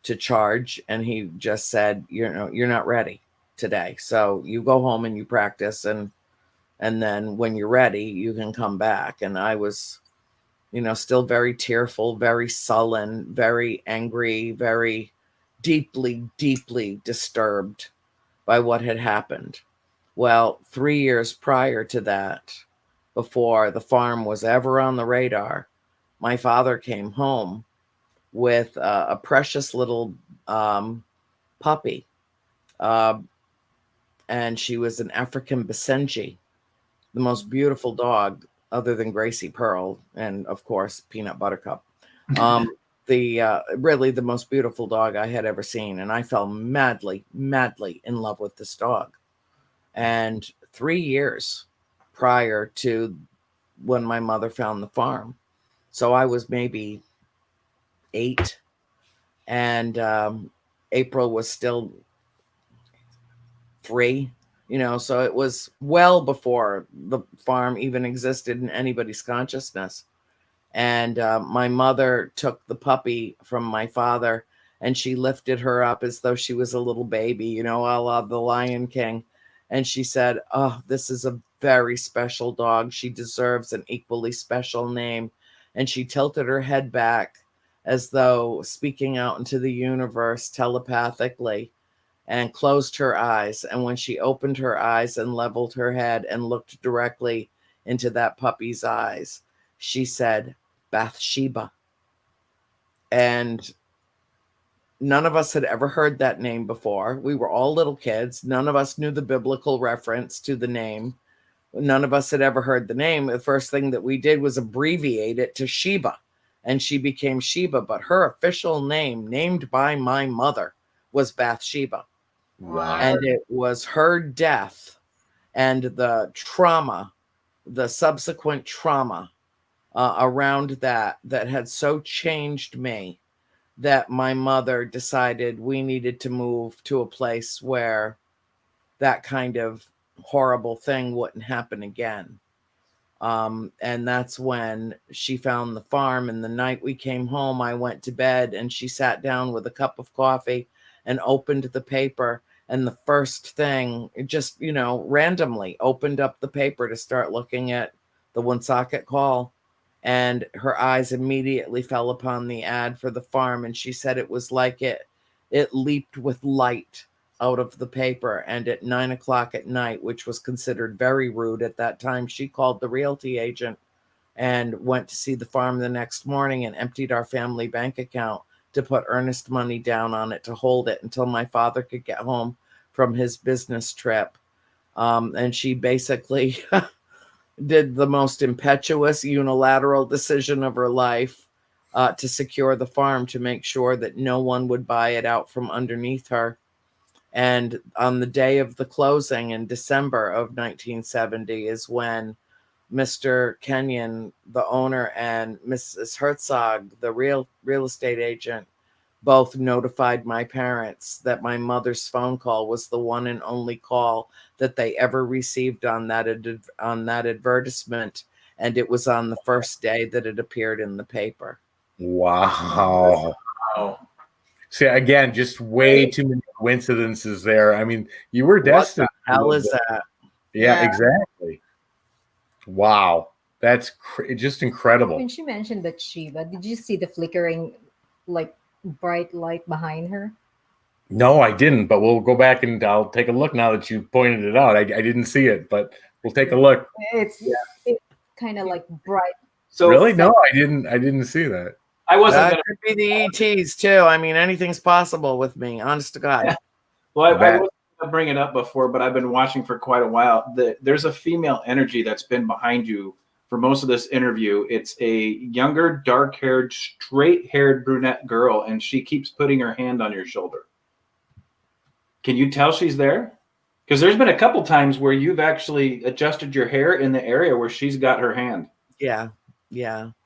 to charge. And he just said, you know, you're not ready today. So you go home and you practice, and And then when you're ready, you can come back. And I was, still very tearful, very sullen, very angry, very deeply, deeply disturbed by what had happened. Well, 3 years prior to that, before the farm was ever on the radar, my father came home with a precious little puppy. And she was an African Basenji, the most beautiful dog other than Gracie Pearl and, of course, Peanut Buttercup. Really the most beautiful dog I had ever seen. And I fell madly, madly in love with this dog. And 3 years prior to when my mother found the farm. So I was maybe 8, and April was still 3, so it was well before the farm even existed in anybody's consciousness. And my mother took the puppy from my father, and she lifted her up as though she was a little baby, a la the Lion King. And she said, "Oh, this is a very special dog. She deserves an equally special name." And she tilted her head back as though speaking out into the universe telepathically, and closed her eyes. And when she opened her eyes and leveled her head and looked directly into that puppy's eyes, she said, "Bathsheba." And none of us had ever heard that name before. We were all little kids. None of us knew the biblical reference to the name. None of us had ever heard the name. The first thing that we did was abbreviate it to Sheba, and she became Sheba. But her official name, named by my mother, was Bathsheba. Wow. And it was her death and the trauma, the subsequent trauma around that had so changed me that my mother decided we needed to move to a place where that kind of horrible thing wouldn't happen again. And that's when she found the farm. And the night we came home, I went to bed, and she sat down with a cup of coffee and opened the paper. And the first thing, just, randomly opened up the paper to start looking at the Woonsocket Call. And her eyes immediately fell upon the ad for the farm. And she said it was like it leaped with light out of the paper. And at 9 o'clock at night, which was considered very rude at that time, she called the realty agent and went to see the farm the next morning and emptied our family bank account to put earnest money down on it to hold it until my father could get home from his business trip. And she basically did the most impetuous unilateral decision of her life to secure the farm, to make sure that no one would buy it out from underneath her. And on the day of the closing in December of 1970 is when Mr. Kenyon, the owner, and Mrs. Herzog, the real estate agent, both notified my parents that my mother's phone call was the one and only call that they ever received on that advertisement. And it was on the first day that it appeared in the paper. Wow. See, again, just way too many coincidences there. I mean, you were destined. What the hell is that? Yeah, exactly. Wow. That's just incredible. When she mentioned that Shiva, did you see the flickering, bright light behind her? No, I didn't, but we'll go back and I'll take a look now that you pointed it out. I didn't see it, but we'll take a look. It's kind of like bright. So really? No, I didn't see that. I wasn't. That could be the ETs too. I mean, anything's possible with me, honest to God. Yeah. Well, I wasn't going to bring it up before, but I've been watching for quite a while. There's a female energy that's been behind you for most of this interview. It's a younger, dark-haired, straight-haired brunette girl, and she keeps putting her hand on your shoulder. Can you tell she's there? Because there's been a couple times where you've actually adjusted your hair in the area where she's got her hand. Yeah.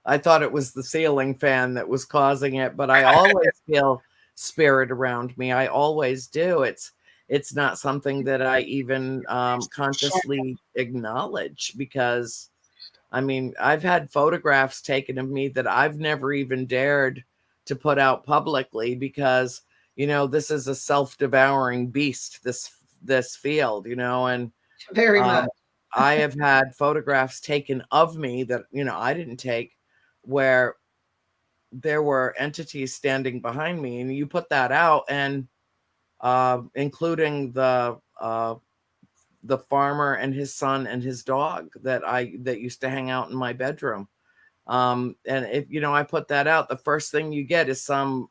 I thought it was the ceiling fan that was causing it, but I always feel spirit around me. I always do. It's not something that I even consciously acknowledge, because I mean, I've had photographs taken of me that I've never even dared to put out publicly, because, this is a self-devouring beast, this field, and Very much. I have had photographs taken of me that, I didn't take, where there were entities standing behind me, and you put that out, and including the farmer and his son and his dog that used to hang out in my bedroom. And if I put that out, the first thing you get is some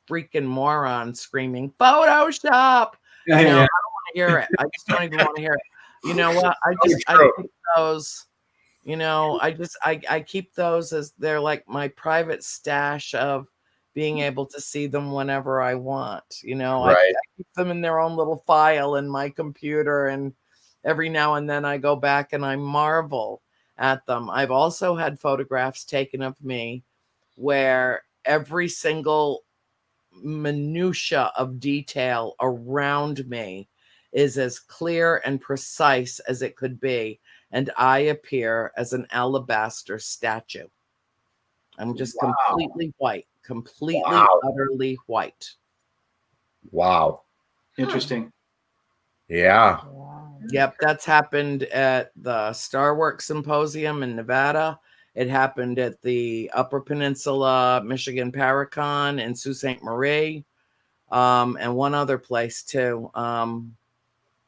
freaking moron screaming Photoshop. I don't want to hear it. I just don't even want to hear it. You know what? I keep those. I keep those as they're like my private stash of being able to see them whenever I want. Right. I keep them in their own little file in my computer, and every now and then I go back and I marvel at them. I've also had photographs taken of me where every single minutia of detail around me is as clear and precise as it could be, and I appear as an alabaster statue. I'm just completely white, completely, utterly white. Wow. Interesting. Yeah. Yep, that's happened at the Star Work Symposium in Nevada. It happened at the Upper Peninsula, Michigan Paracon in Sault Ste. Marie, and one other place too.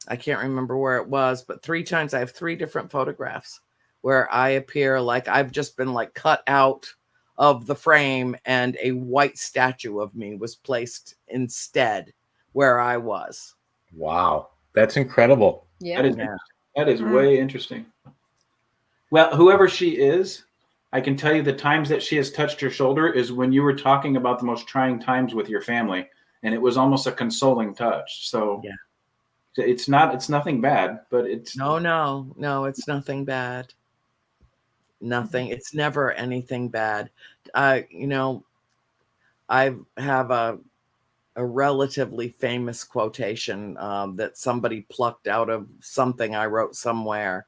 I can't remember where it was, but 3 times I have 3 different photographs where I appear like I've just been like cut out of the frame, and a white statue of me was placed instead where I was. Wow. That's incredible. Yeah. That is way interesting. Well, whoever she is, I can tell you the times that she has touched your shoulder is when you were talking about the most trying times with your family, and it was almost a consoling touch. So it's nothing bad, but it's no, it's nothing bad. Nothing. It's never anything bad. I have a relatively famous quotation that somebody plucked out of something I wrote somewhere.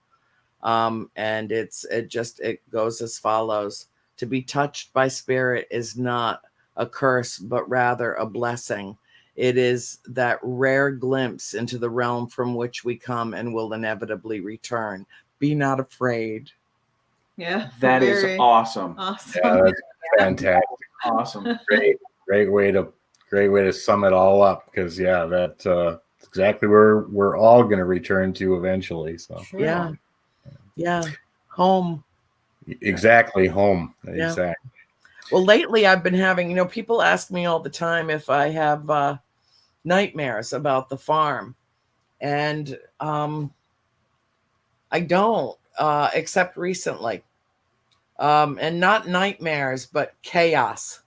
And it goes as follows: to be touched by spirit is not a curse, but rather a blessing. It is that rare glimpse into the realm from which we come and will inevitably return. Be not afraid. Yeah. that is awesome. Awesome. Yeah, that's fantastic. Awesome. Great way to sum it all up, because that's exactly where we're all going to return to eventually. So Yeah. Home. Exactly. Home. Yeah. Exactly. Well, lately I've been having, people ask me all the time if I have nightmares about the farm. And I don't, except recently. And not nightmares, but chaos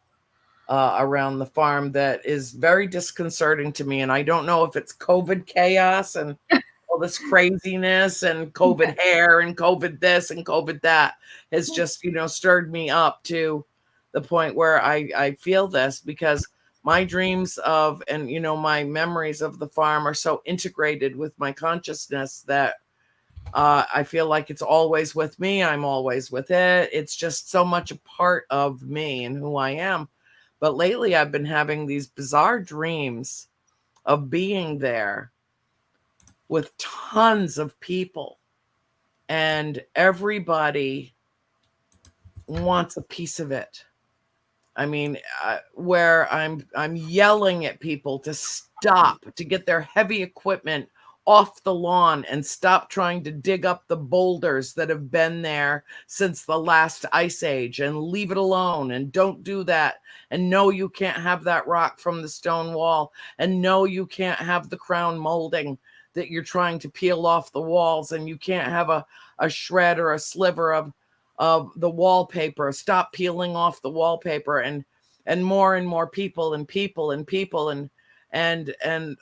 around the farm that is very disconcerting to me. And I don't know if it's COVID chaos and all this craziness and COVID hair and COVID this and COVID that has just, stirred me up to the point where I feel this, because my dreams of, and, my memories of the farm are so integrated with my consciousness that I feel like it's always with me. I'm always with it. It's just so much a part of me and who I am. But lately I've been having these bizarre dreams of being there with tons of people, and everybody wants a piece of it. I mean, where I'm yelling at people to stop, to get their heavy equipment off the lawn and stop trying to dig up the boulders that have been there since the last ice age, and leave it alone, and don't do that. And no, you can't have that rock from the stone wall. And no, you can't have the crown molding that you're trying to peel off the walls. And you can't have a shred or a sliver of the wallpaper. Stop peeling off the wallpaper. And more people and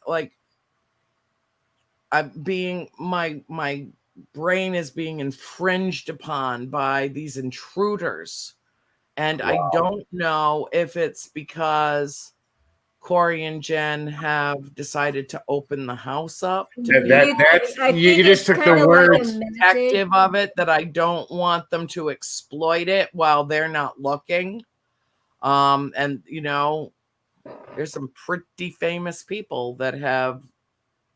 like, I'm being, my brain is being infringed upon by these intruders. And I don't know if it's because Corey and Jen have decided to open the house up. You just took the words. Protective of it, that I don't want them to exploit it while they're not looking. And there's some pretty famous people that have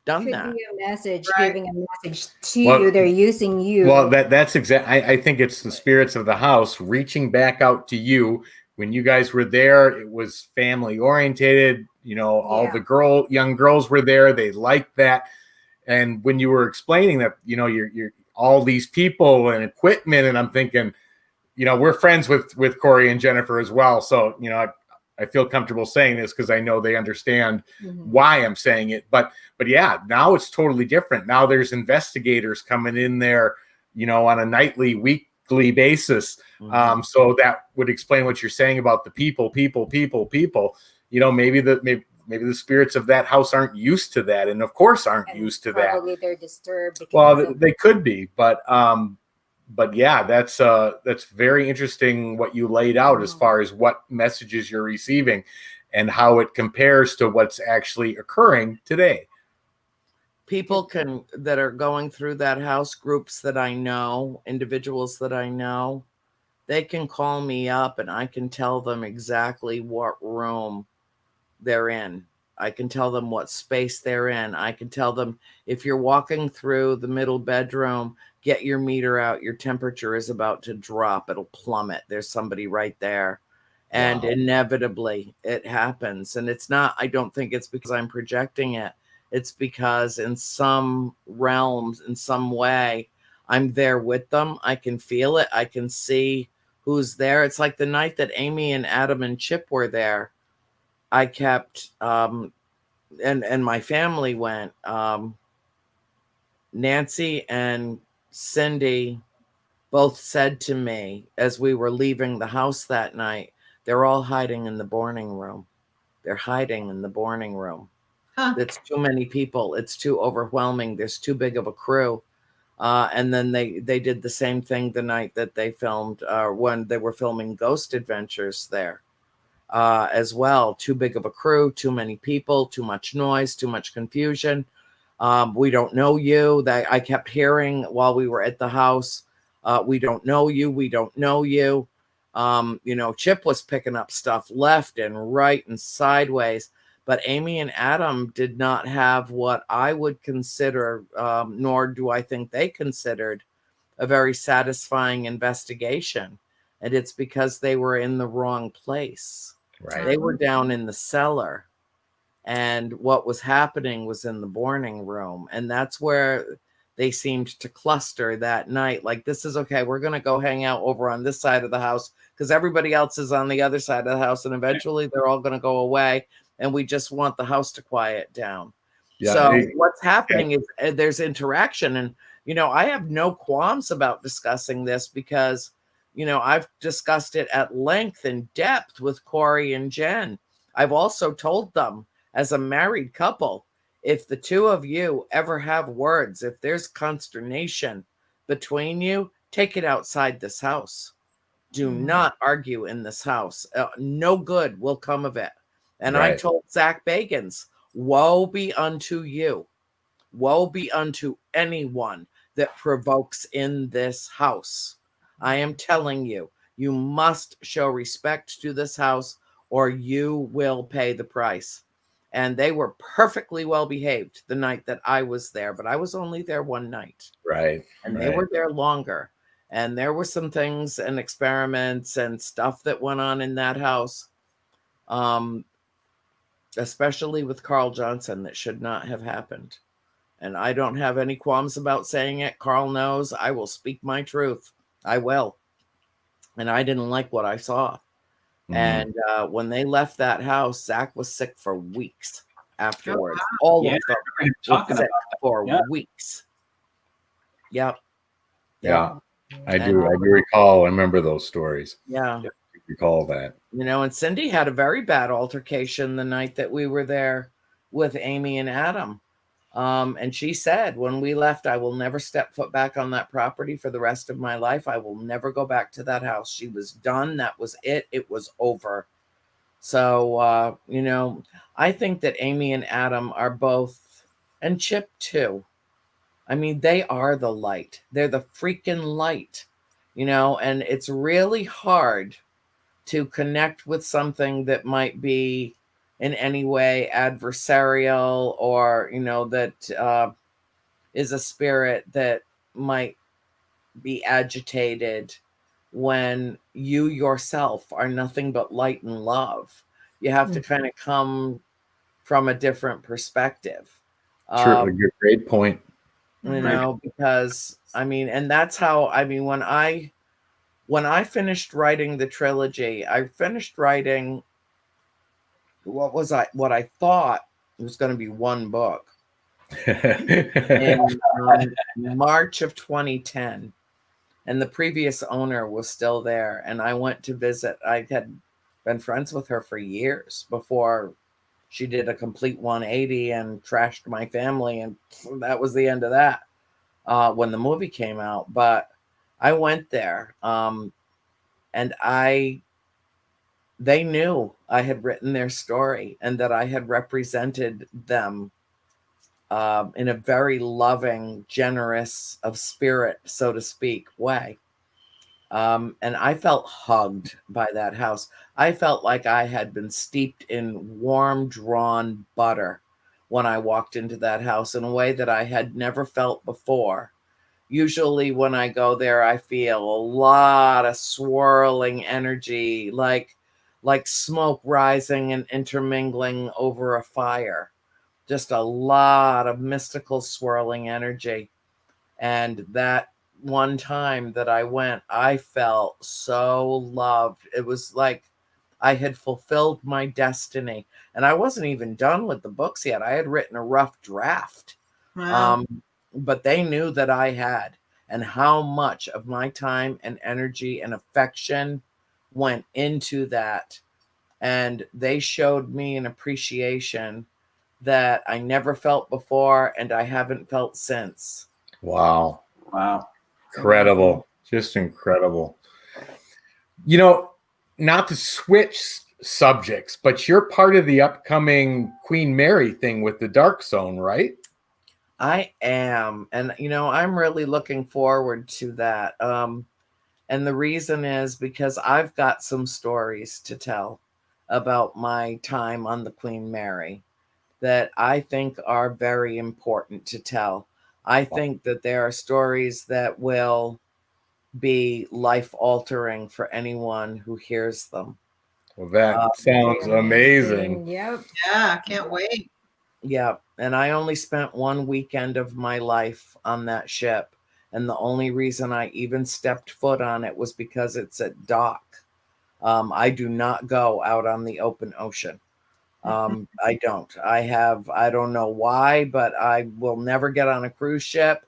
done Could that. be a message, Right. giving a message to Well- you. They're using you. Well, that's exactly. I think it's the spirits of the house reaching back out to you. When you guys were there, it was family orientated. You know, all Yeah. the young girls were there. They liked that. And when you were explaining that, you know, you're all these people and equipment, and I'm thinking, you know, we're friends with Corey and Jennifer as well. So, you know, I feel comfortable saying this because I know they understand Mhm. why I'm saying it. But yeah, now it's totally different. Now there's investigators coming in there, you know, on a nightly, weekly basis. Mhm. So that would explain what you're saying about the people. You know, maybe the spirits of that house aren't used to that, and of course aren't And used to that. probably they're disturbed because Well, of they could be, but yeah, that's very interesting what you laid out as far as what messages you're receiving and how it compares to what's actually occurring today. People that are going through that house, groups that I know, individuals that I know, they can call me up and I can tell them exactly what room they're in. I can tell them what space they're in. I can tell them if you're walking through the middle bedroom, get your meter out. Your temperature is about to drop. It'll plummet. There's somebody right there. And Wow. inevitably it happens. And it's not, I don't think it's because I'm projecting it. It's because in some realms, in some way, I'm there with them. I can feel it. I can see who's there. It's like the night that Amy and Adam and Chip were there. I kept, and my family went, Nancy and Cindy both said to me as we were leaving the house that night, they're all hiding in the boarding room. They're hiding in the boarding room. Huh. It's too many people. It's too overwhelming. There's too big of a crew. And then they did the same thing the night that they filmed, when they were filming Ghost Adventures there. As well. Too big of a crew, too many people, too much noise, too much confusion. We don't know you. That I kept hearing while we were at the house. We don't know you. We don't know you. You know, Chip was picking up stuff left and right and sideways, but Amy and Adam did not have what I would consider, nor do I think they considered, a very satisfying investigation. And it's because they were in the wrong place. Right. They were down in the cellar, and what was happening was in the boarding room. And that's where they seemed to cluster that night. Like, this is okay. We're going to go hang out over on this side of the house because everybody else is on the other side of the house. And eventually they're all going to go away. And we just want the house to quiet down. Yeah, So what's happening is there's interaction. And, you know, I have no qualms about discussing this because, you know, I've discussed it at length and depth with Corey and Jen. I've also told them, as a married couple, if the two of you ever have words, if there's consternation between you, take it outside this house. Do not argue in this house. No good will come of it. And I Right. told Zach Bagans, woe be unto you. Woe be unto anyone that provokes in this house. I am telling you, you must show respect to this house or you will pay the price. And they were perfectly well behaved the night that I was there, but I was only there one night. Right. And they were there longer. And there were some things and experiments and stuff that went on in that house, especially with Carl Johnson, that should not have happened. And I don't have any qualms about saying it. Carl knows I will speak my truth. I will. And I didn't like what I saw. And when they left that house, Zach was sick for weeks afterwards. All Yeah, of them I remember him talking sick about that. for Yeah. weeks. Yep. Yeah. I do recall. I remember those stories. Yeah. I recall that. You know, and Cindy had a very bad altercation the night that we were there with Amy and Adam. And she said, when we left, I will never step foot back on that property for the rest of my life. I will never go back to that house. She was done. That was it. It was over. So, you know, I think that Amy and Adam are both, and Chip too. I mean, they are the light. They're the freaking light, you know, and it's really hard to connect with something that might be in any way adversarial, or that is a spirit that might be agitated, when you yourself are nothing but light and love. You have to kind of come from a different perspective. True. Great point. Because and that's how, when I finished writing the trilogy, I finished writing what I thought was going to be one book in March of 2010. And the previous owner was still there. And I went to visit. I had been friends with her for years before she did a complete 180 and trashed my family. And that was the end of that when the movie came out. But I went there and they knew I had written their story and that I had represented them in a very loving, generous of spirit, so to speak, way. And I felt hugged by that house. I felt like I had been steeped in warm, drawn butter when I walked into that house in a way that I had never felt before. Usually when I go there, I feel a lot of swirling energy, like smoke rising and intermingling over a fire. Just a lot of mystical swirling energy. And that one time that I went, I felt so loved. It was like I had fulfilled my destiny. And I wasn't even done with the books yet. I had written a rough draft. Wow. But they knew that I had, and how much of my time and energy and affection went into that. And they showed me an appreciation that I never felt before, and I haven't felt since. Wow. Wow. Incredible. Just incredible. Not to switch subjects, but you're part of the upcoming Queen Mary thing with the Dark Zone, right? I am. And, I'm really looking forward to that. And the reason is because I've got some stories to tell about my time on the Queen Mary that I think are very important to tell. I think that there are stories that will be life altering for anyone who hears them. Well, that sounds amazing. Yep. Yeah, can't wait. Yeah. And I only spent one weekend of my life on that ship. And the only reason I even stepped foot on it was because it's at dock. I do not go out on the open ocean. I don't. I don't know why, but I will never get on a cruise ship.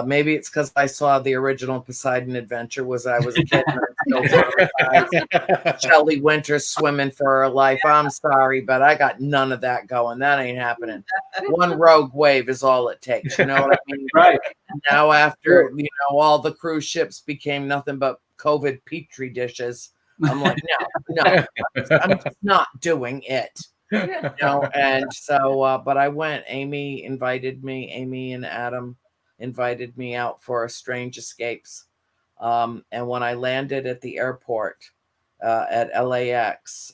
Maybe it's because I saw the original Poseidon Adventure was I was a kid and I'm still traumatized. Shelley Winters swimming for her life. I'm sorry, but I got none of that going. That ain't happening. One rogue wave is all it takes. You know what I mean? Right. Now after, all the cruise ships became nothing but COVID petri dishes. I'm like, no, I'm just not doing it. And so, but I went. Amy and Adam invited me out for a Strange Escapes. And when I landed at the airport at LAX,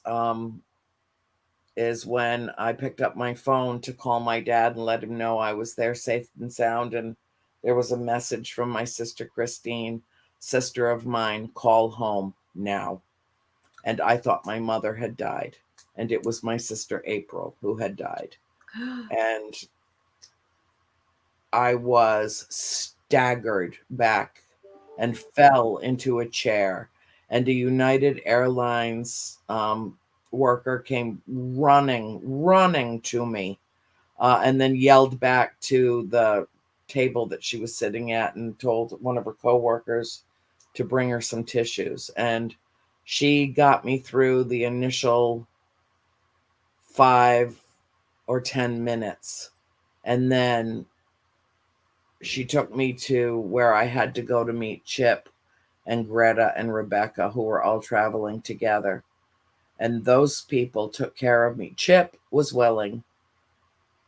is when I picked up my phone to call my dad and let him know I was there safe and sound. And there was a message from my sister Christine, sister of mine, call home now. And I thought my mother had died. And it was my sister April who had died. And I was staggered back and fell into a chair. And a United Airlines worker came running to me and then yelled back to the table that she was sitting at and told one of her coworkers to bring her some tissues. And she got me through the initial 5 or 10 minutes. And then she took me to where I had to go to meet Chip and Greta and Rebecca, who were all traveling together. And those people took care of me. Chip was willing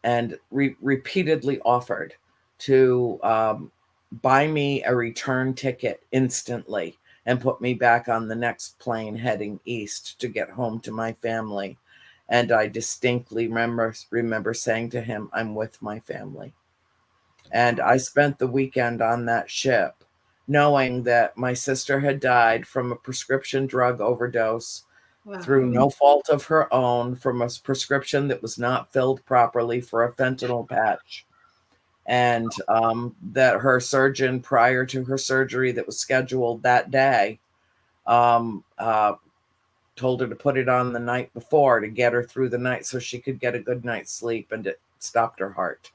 and repeatedly offered to buy me a return ticket instantly and put me back on the next plane heading east to get home to my family. And I distinctly remember saying to him, I'm with my family. And I spent the weekend on that ship knowing that my sister had died from a prescription drug overdose through no fault of her own, from a prescription that was not filled properly for a fentanyl patch. And that her surgeon, prior to her surgery that was scheduled that day, told her to put it on the night before to get her through the night so she could get a good night's sleep, and it stopped her heart.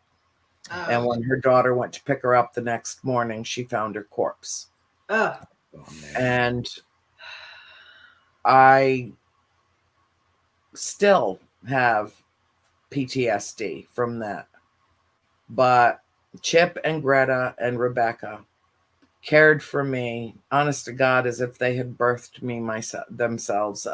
And when her daughter went to pick her up the next morning, she found her corpse. And I still have PTSD from that. But Chip and Greta and Rebecca cared for me, honest to God, as if they had birthed me themselves.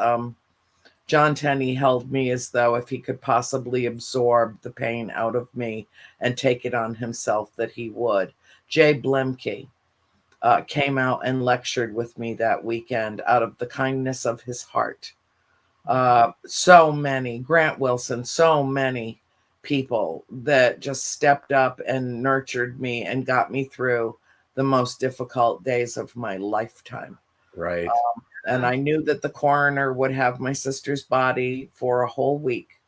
John Tenney held me as though if he could possibly absorb the pain out of me and take it on himself, that he would. Jay Blemke came out and lectured with me that weekend out of the kindness of his heart. So many, Grant Wilson, so many people that just stepped up and nurtured me and got me through the most difficult days of my lifetime. Right. And I knew that the coroner would have my sister's body for a whole week.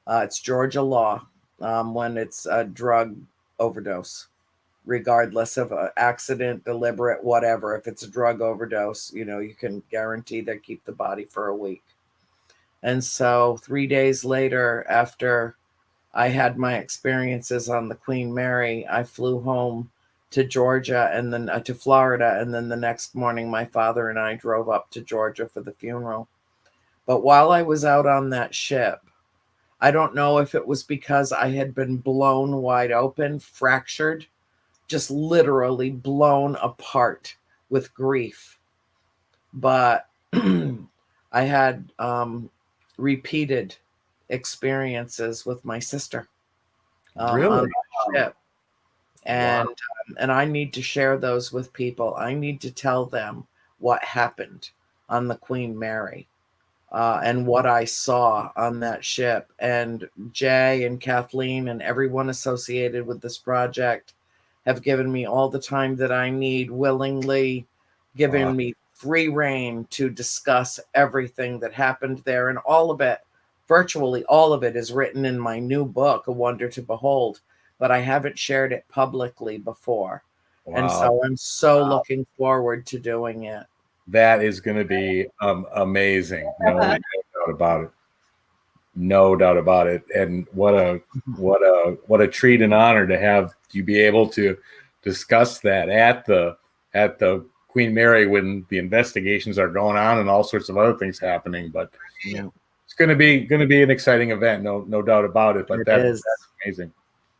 It's Georgia law when it's a drug overdose, regardless of accident, deliberate, whatever. If it's a drug overdose, you can guarantee they keep the body for a week. And so 3 days later, after I had my experiences on the Queen Mary, I flew home to Georgia and then to Florida. And then the next morning, my father and I drove up to Georgia for the funeral. But while I was out on that ship, I don't know if it was because I had been blown wide open, fractured, just literally blown apart with grief. But I had repeated experiences with my sister Really? on the ship. And I need to share those with people. I need to tell them what happened on the Queen Mary and what I saw on that ship. And Jay and Kathleen and everyone associated with this project have given me all the time that I need, willingly given me free reign to discuss everything that happened there. And all of it, virtually all of it, is written in my new book, A Wonder to Behold. But I haven't shared it publicly before. Wow. And so I'm so looking forward to doing it. That is going to be amazing. No doubt about it. No doubt about it. And what a treat and honor to have you be able to discuss that at the Queen Mary when the investigations are going on and all sorts of other things happening. But it's going to be an exciting event. No doubt about it. But that's amazing.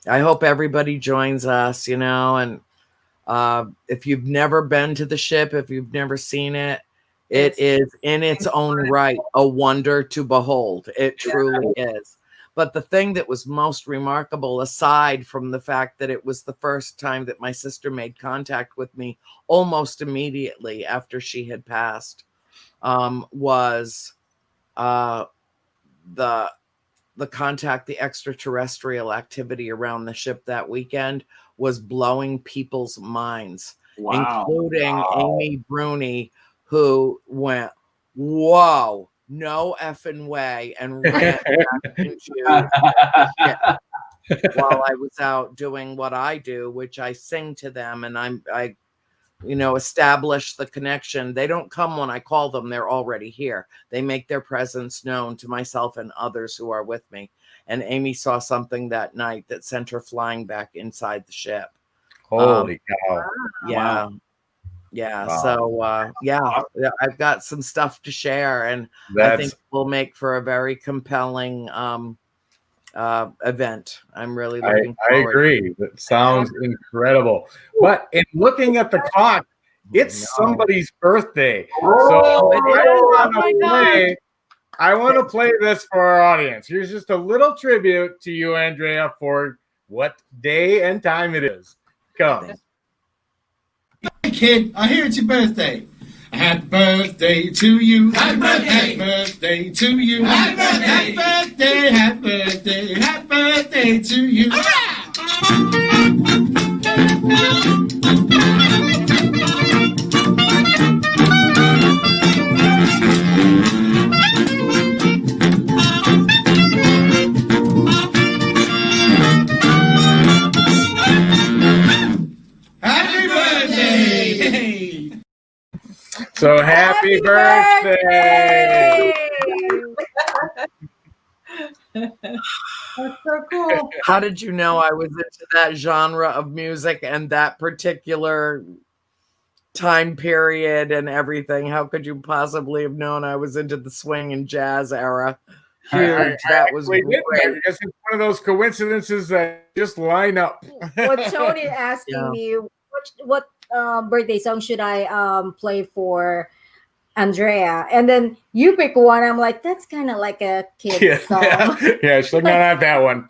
I hope everybody joins us, and if you've never been to the ship, if you've never seen it, it is in its own right a wonder to behold. It truly is. But the thing that was most remarkable, aside from the fact that it was the first time that my sister made contact with me almost immediately after she had passed, was the contact, the extraterrestrial activity around the ship that weekend was blowing people's minds, including Amy Bruni, who went, whoa, no effing way, and ran back into shit while I was out doing what I do, which I sing to them, and I establish the connection. They don't come when I call them. They're already here. They make their presence known to myself and others who are with me. And Amy saw something that night that sent her flying back inside the ship. Holy cow. Yeah. Wow. Yeah. Wow. So, I've got some stuff to share, and I think it will make for a very compelling event. I'm really looking forward. I agree. That sounds incredible. But in looking at the clock, it's somebody's birthday. So I want to play this for our audience. Here's just a little tribute to you, Andrea, for what day and time it is. Come. Hey, kid, I hear it's your birthday. Happy birthday to you. Happy birthday. Happy birthday to you. Happy birthday. Happy birthday. Happy birthday. Happy birthday to you. Happy birthday! So happy birthday! That's so cool. How did you know I was into that genre of music and that particular time period and everything? How could you possibly have known I was into the swing and jazz era? Huge. That was actually great. did. I guess it's one of those coincidences that just line up. What Tony asking Yeah. me, what birthday song should I play for Andrea? And then you pick one. I'm like, that's kind of like a kid song. Yeah, she's like, no, not that one.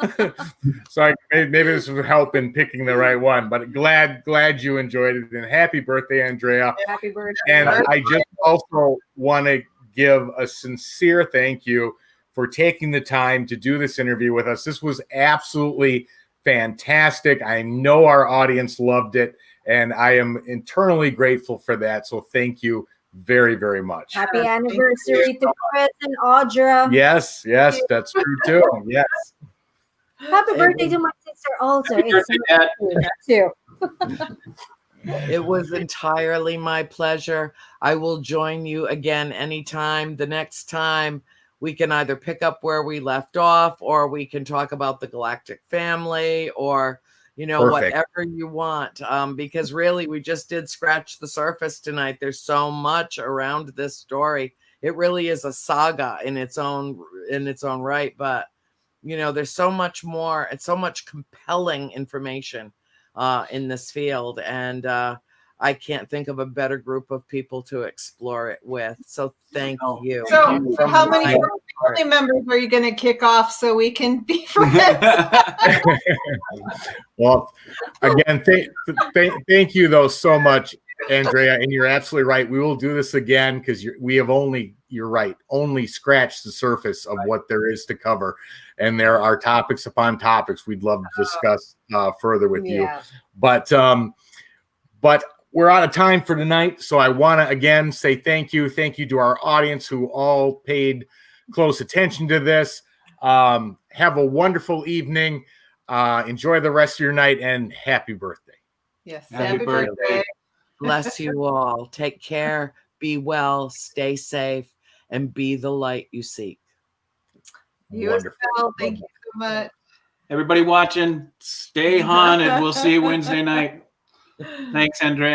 So maybe this would help in picking the right one. But glad you enjoyed it, and happy birthday, Andrea. Happy birthday. And I just also want to give a sincere thank you for taking the time to do this interview with us. This was absolutely fantastic. I know our audience loved it, and I am eternally grateful for that. So thank you very, very much. Happy anniversary to Chris and Audra. Yes, that's true too. Yes. Happy birthday to my sister also. Happy It's birthday, Dad. too. It was entirely my pleasure. I will join you again anytime. The next time we can either pick up where we left off, or we can talk about the galactic family, or Perfect. whatever you want. Because really, we just did scratch the surface tonight. There's so much around this story. It really is a saga in its own right. But there's so much more. It's so much compelling information in this field, and I can't think of a better group of people to explore it with. So thank you. So how many family members are you going to kick off so we can be friends? Well, again, thank you though so much, Andrea. And you're absolutely right. We will do this again because we have only scratched the surface of what there is to cover. And there are topics upon topics we'd love to discuss further with you. But we're out of time for tonight. So I want to again say thank you. Thank you to our audience who all paid close attention to this. Have a wonderful evening. Enjoy the rest of your night, and happy birthday. Yes. Happy birthday. Bless you all. Take care. Be well. Stay safe. And be the light you seek. You as well. Thank you so much. Everybody watching, stay haunted. We'll see you Wednesday night. Thanks, Andrea.